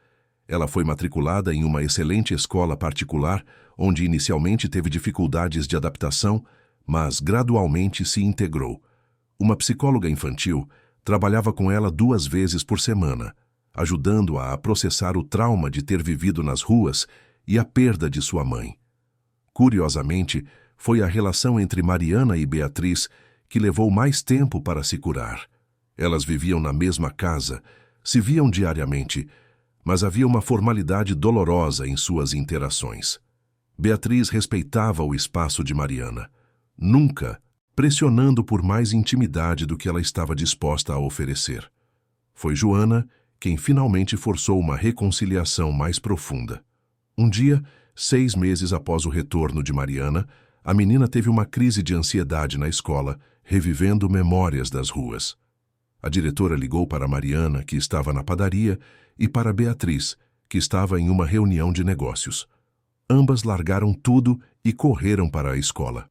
Ela foi matriculada em uma excelente escola particular, onde inicialmente teve dificuldades de adaptação, mas gradualmente se integrou. Uma psicóloga infantil trabalhava com ela 2 vezes por semana, ajudando-a a processar o trauma de ter vivido nas ruas e a perda de sua mãe. Curiosamente, foi a relação entre Mariana e Beatriz que levou mais tempo para se curar. Elas viviam na mesma casa, se viam diariamente, mas havia uma formalidade dolorosa em suas interações. Beatriz respeitava o espaço de Mariana, nunca pressionando por mais intimidade do que ela estava disposta a oferecer. Foi Joana quem finalmente forçou uma reconciliação mais profunda. Um dia, 6 meses após o retorno de Mariana, a menina teve uma crise de ansiedade na escola, revivendo memórias das ruas. A diretora ligou para Mariana, que estava na padaria, e para Beatriz, que estava em uma reunião de negócios. Ambas largaram tudo e correram para a escola.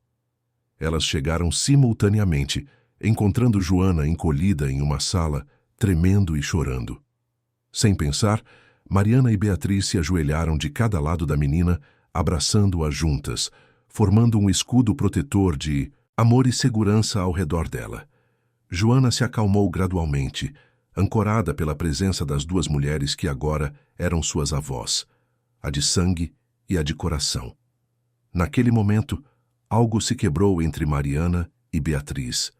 Elas chegaram simultaneamente, encontrando Joana encolhida em uma sala, tremendo e chorando. Sem pensar, Mariana e Beatriz se ajoelharam de cada lado da menina, abraçando-a juntas, formando um escudo protetor de amor e segurança ao redor dela. Joana se acalmou gradualmente, ancorada pela presença das duas mulheres que agora eram suas avós, a de sangue e a de coração. Naquele momento, algo se quebrou entre Mariana e Beatriz.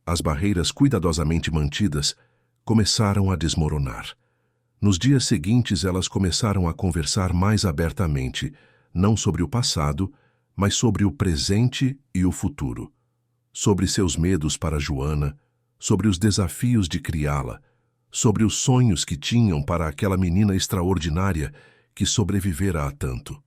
As barreiras cuidadosamente mantidas começaram a desmoronar. Nos dias seguintes, elas começaram a conversar mais abertamente, não sobre o passado, mas sobre o presente e o futuro. Sobre seus medos para Joana, sobre os desafios de criá-la, sobre os sonhos que tinham para aquela menina extraordinária que sobrevivera a tanto.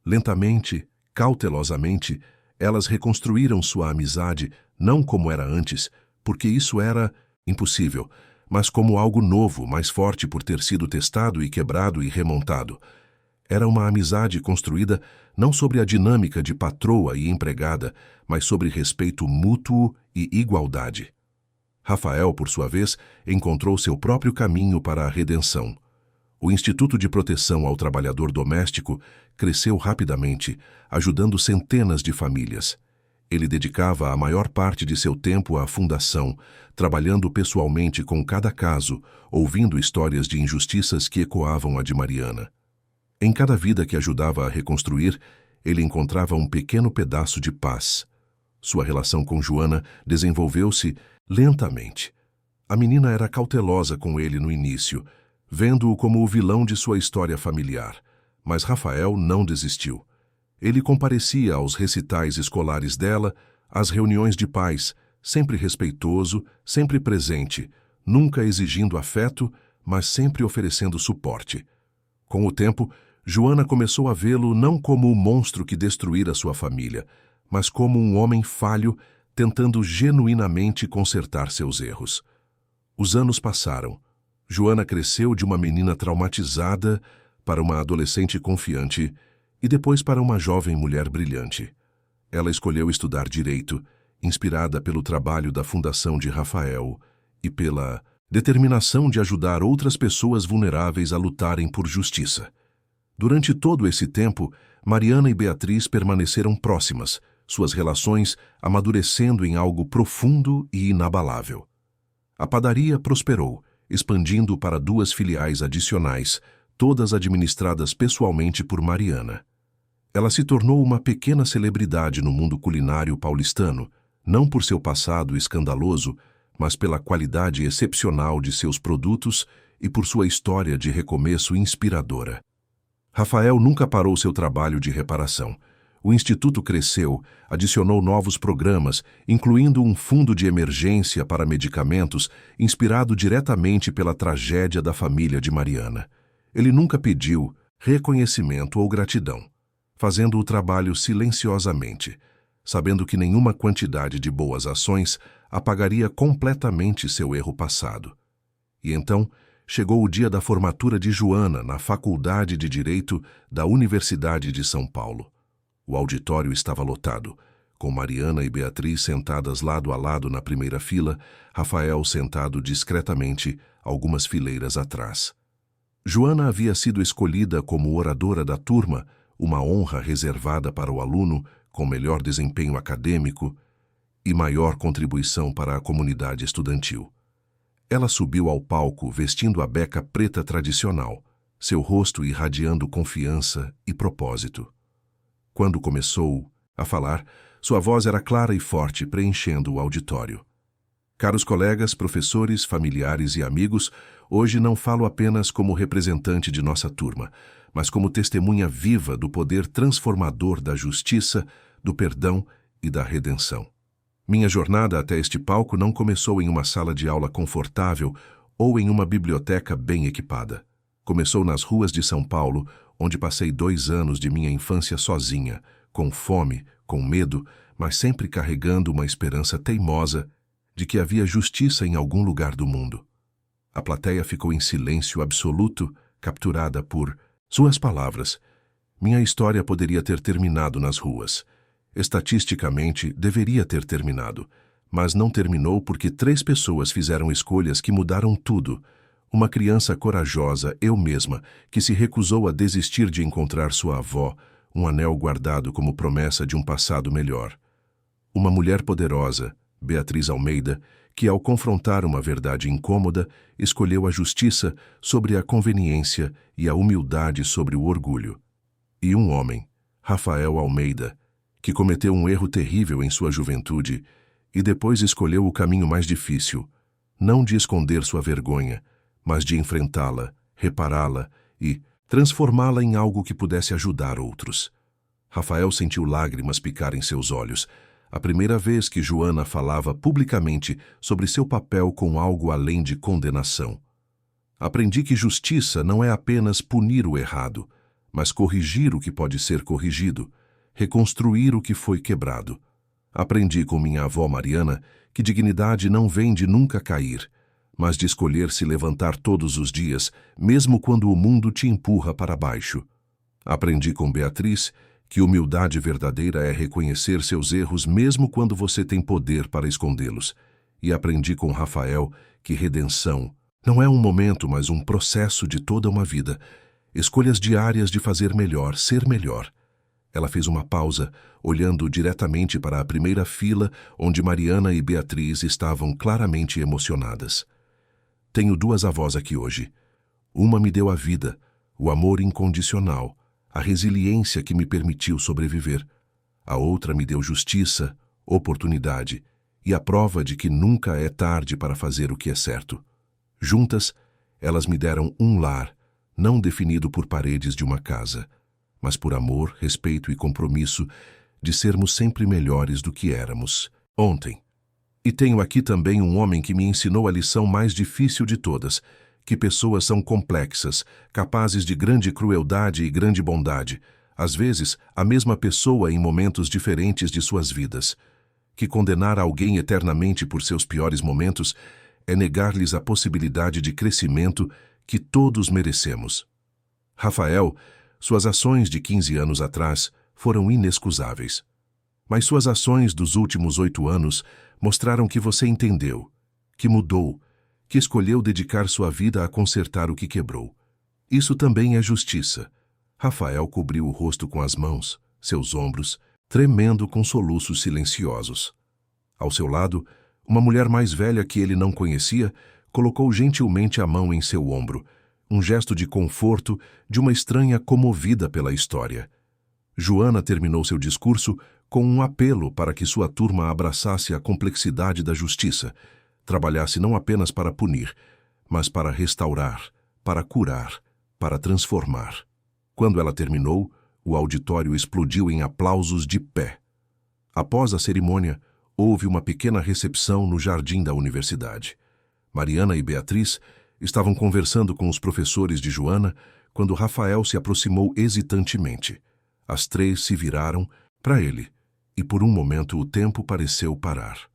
Lentamente, cautelosamente, elas reconstruíram sua amizade, não como era antes, porque isso era impossível, mas como algo novo, mais forte por ter sido testado e quebrado e remontado. Era uma amizade construída não sobre a dinâmica de patroa e empregada, mas sobre respeito mútuo e igualdade. Rafael, por sua vez, encontrou seu próprio caminho para a redenção. O Instituto de Proteção ao Trabalhador Doméstico cresceu rapidamente, ajudando centenas de famílias. Ele dedicava a maior parte de seu tempo à fundação, trabalhando pessoalmente com cada caso, ouvindo histórias de injustiças que ecoavam a de Mariana. Em cada vida que ajudava a reconstruir, ele encontrava um pequeno pedaço de paz. Sua relação com Joana desenvolveu-se lentamente. A menina era cautelosa com ele no início, vendo-o como o vilão de sua história familiar, mas Rafael não desistiu. Ele comparecia aos recitais escolares dela, às reuniões de pais, sempre respeitoso, sempre presente, nunca exigindo afeto, mas sempre oferecendo suporte. Com o tempo, Joana começou a vê-lo não como o monstro que destruíra sua família, mas como um homem falho tentando genuinamente consertar seus erros. Os anos passaram. Joana cresceu de uma menina traumatizada para uma adolescente confiante e depois para uma jovem mulher brilhante. Ela escolheu estudar direito, inspirada pelo trabalho da Fundação de Rafael e pela determinação de ajudar outras pessoas vulneráveis a lutarem por justiça. Durante todo esse tempo, Mariana e Beatriz permaneceram próximas, suas relações amadurecendo em algo profundo e inabalável. A padaria prosperou, expandindo para 2 filiais adicionais, todas administradas pessoalmente por Mariana. Ela se tornou uma pequena celebridade no mundo culinário paulistano, não por seu passado escandaloso, mas pela qualidade excepcional de seus produtos e por sua história de recomeço inspiradora. Rafael nunca parou seu trabalho de reparação. O Instituto cresceu, adicionou novos programas, incluindo um fundo de emergência para medicamentos inspirado diretamente pela tragédia da família de Mariana. Ele nunca pediu reconhecimento ou gratidão, fazendo o trabalho silenciosamente, sabendo que nenhuma quantidade de boas ações apagaria completamente seu erro passado. E então, chegou o dia da formatura de Joana na Faculdade de Direito da Universidade de São Paulo. O auditório estava lotado, com Mariana e Beatriz sentadas lado a lado na primeira fila, Rafael sentado discretamente algumas fileiras atrás. Joana havia sido escolhida como oradora da turma, uma honra reservada para o aluno com melhor desempenho acadêmico e maior contribuição para a comunidade estudantil. Ela subiu ao palco vestindo a beca preta tradicional, seu rosto irradiando confiança e propósito. Quando começou a falar, sua voz era clara e forte, preenchendo o auditório. Caros colegas, professores, familiares e amigos, hoje não falo apenas como representante de nossa turma, mas como testemunha viva do poder transformador da justiça, do perdão e da redenção. Minha jornada até este palco não começou em uma sala de aula confortável ou em uma biblioteca bem equipada. Começou nas ruas de São Paulo, onde passei 2 anos de minha infância sozinha, com fome, com medo, mas sempre carregando uma esperança teimosa de que havia justiça em algum lugar do mundo. A plateia ficou em silêncio absoluto, capturada por suas palavras. Minha história poderia ter terminado nas ruas. Estatisticamente, deveria ter terminado, mas não terminou porque 3 pessoas fizeram escolhas que mudaram tudo. Uma criança corajosa, eu mesma, que se recusou a desistir de encontrar sua avó, um anel guardado como promessa de um passado melhor. Uma mulher poderosa, Beatriz Almeida, que, ao confrontar uma verdade incômoda, escolheu a justiça sobre a conveniência e a humildade sobre o orgulho. E um homem, Rafael Almeida, que cometeu um erro terrível em sua juventude e depois escolheu o caminho mais difícil, não de esconder sua vergonha, mas de enfrentá-la, repará-la e transformá-la em algo que pudesse ajudar outros. Rafael sentiu lágrimas picar em seus olhos, a primeira vez que Joana falava publicamente sobre seu papel com algo além de condenação. Aprendi que justiça não é apenas punir o errado, mas corrigir o que pode ser corrigido, reconstruir o que foi quebrado. Aprendi com minha avó Mariana que dignidade não vem de nunca cair, mas de escolher se levantar todos os dias, mesmo quando o mundo te empurra para baixo. Aprendi com Beatriz que humildade verdadeira é reconhecer seus erros mesmo quando você tem poder para escondê-los. E aprendi com Rafael que redenção não é um momento, mas um processo de toda uma vida. Escolhas diárias de fazer melhor, ser melhor. Ela fez uma pausa, olhando diretamente para a primeira fila, onde Mariana e Beatriz estavam claramente emocionadas. Tenho duas avós aqui hoje. Uma me deu a vida, o amor incondicional, a resiliência que me permitiu sobreviver. A outra me deu justiça, oportunidade e a prova de que nunca é tarde para fazer o que é certo. Juntas, elas me deram um lar, não definido por paredes de uma casa, mas por amor, respeito e compromisso de sermos sempre melhores do que éramos ontem. E tenho aqui também um homem que me ensinou a lição mais difícil de todas, que pessoas são complexas, capazes de grande crueldade e grande bondade, às vezes a mesma pessoa em momentos diferentes de suas vidas. Que condenar alguém eternamente por seus piores momentos é negar-lhes a possibilidade de crescimento que todos merecemos. Rafael, suas ações de 15 anos atrás foram inexcusáveis. Mas suas ações dos últimos 8 anos mostraram que você entendeu, que mudou, que escolheu dedicar sua vida a consertar o que quebrou. Isso também é justiça. Rafael cobriu o rosto com as mãos, seus ombros, tremendo com soluços silenciosos. Ao seu lado, uma mulher mais velha que ele não conhecia colocou gentilmente a mão em seu ombro, um gesto de conforto de uma estranha comovida pela história. Joana terminou seu discurso com um apelo para que sua turma abraçasse a complexidade da justiça, trabalhasse não apenas para punir, mas para restaurar, para curar, para transformar. Quando ela terminou, o auditório explodiu em aplausos de pé. Após a cerimônia, houve uma pequena recepção no jardim da universidade. Mariana e Beatriz estavam conversando com os professores de Joana quando Rafael se aproximou hesitantemente. As três se viraram para ele, e por um momento o tempo pareceu parar.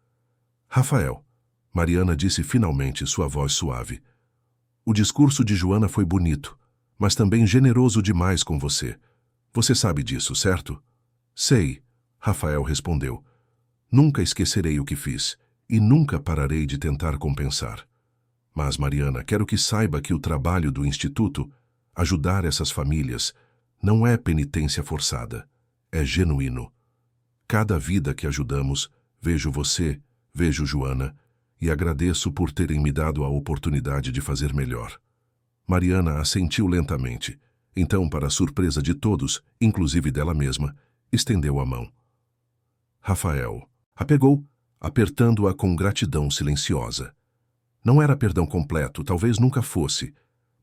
Rafael, Mariana disse finalmente, sua voz suave. O discurso de Joana foi bonito, mas também generoso demais com você. Você sabe disso, certo? Sei, Rafael respondeu. Nunca esquecerei o que fiz, e nunca pararei de tentar compensar. Mas, Mariana, quero que saiba que o trabalho do Instituto, ajudar essas famílias, não é penitência forçada, é genuíno. Cada vida que ajudamos, vejo você, vejo Joana, e agradeço por terem me dado a oportunidade de fazer melhor. Mariana assentiu lentamente. Então, para a surpresa de todos, inclusive dela mesma, estendeu a mão. Rafael a pegou, apertando-a com gratidão silenciosa. Não era perdão completo, talvez nunca fosse,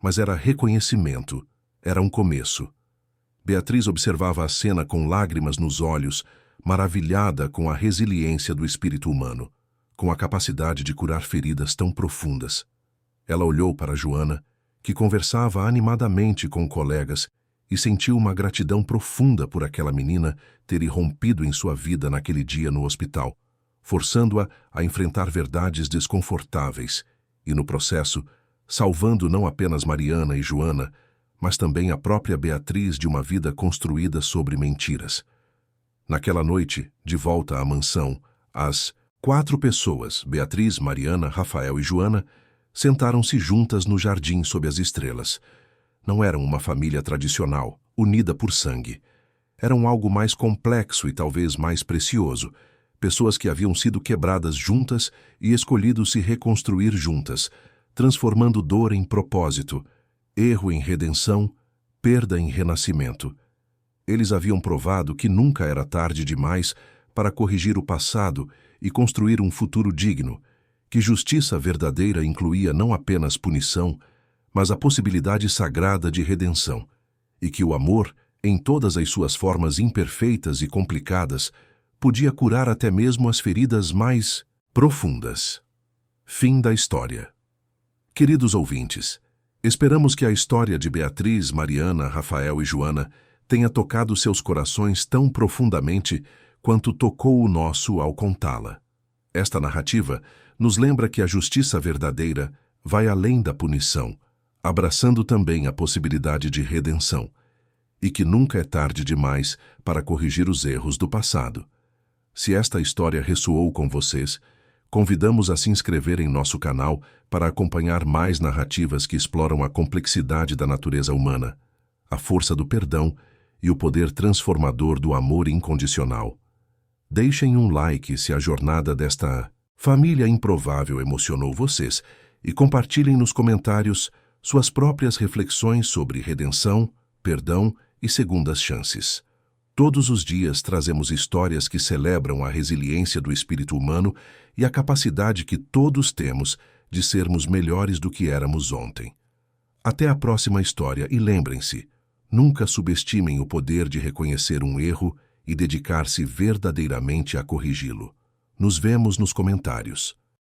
mas era reconhecimento, era um começo. Beatriz observava a cena com lágrimas nos olhos, maravilhada com a resiliência do espírito humano, com a capacidade de curar feridas tão profundas. Ela olhou para Joana, que conversava animadamente com colegas, e sentiu uma gratidão profunda por aquela menina ter irrompido em sua vida naquele dia no hospital, forçando-a a enfrentar verdades desconfortáveis e, no processo, salvando não apenas Mariana e Joana, mas também a própria Beatriz de uma vida construída sobre mentiras. Naquela noite, de volta à mansão, as 4 pessoas, Beatriz, Mariana, Rafael e Joana, sentaram-se juntas no jardim sob as estrelas. Não eram uma família tradicional, unida por sangue. Eram algo mais complexo e talvez mais precioso, pessoas que haviam sido quebradas juntas e escolhido se reconstruir juntas, transformando dor em propósito, erro em redenção, perda em renascimento. Eles haviam provado que nunca era tarde demais para corrigir o passado e construir um futuro digno, que justiça verdadeira incluía não apenas punição, mas a possibilidade sagrada de redenção, e que o amor, em todas as suas formas imperfeitas e complicadas, podia curar até mesmo as feridas mais profundas. Fim da história. Queridos ouvintes, esperamos que a história de Beatriz, Mariana, Rafael e Joana tenha tocado seus corações tão profundamente quanto tocou o nosso ao contá-la. Esta narrativa nos lembra que a justiça verdadeira vai além da punição, abraçando também a possibilidade de redenção, e que nunca é tarde demais para corrigir os erros do passado. Se esta história ressoou com vocês, convidamos a se inscrever em nosso canal para acompanhar mais narrativas que exploram a complexidade da natureza humana, a força do perdão e o poder transformador do amor incondicional. Deixem um like se a jornada desta família improvável emocionou vocês e compartilhem nos comentários suas próprias reflexões sobre redenção, perdão e segundas chances. Todos os dias trazemos histórias que celebram a resiliência do espírito humano e a capacidade que todos temos de sermos melhores do que éramos ontem. Até a próxima história e lembrem-se, nunca subestimem o poder de reconhecer um erro e dedicar-se verdadeiramente a corrigi-lo. Nos vemos nos comentários.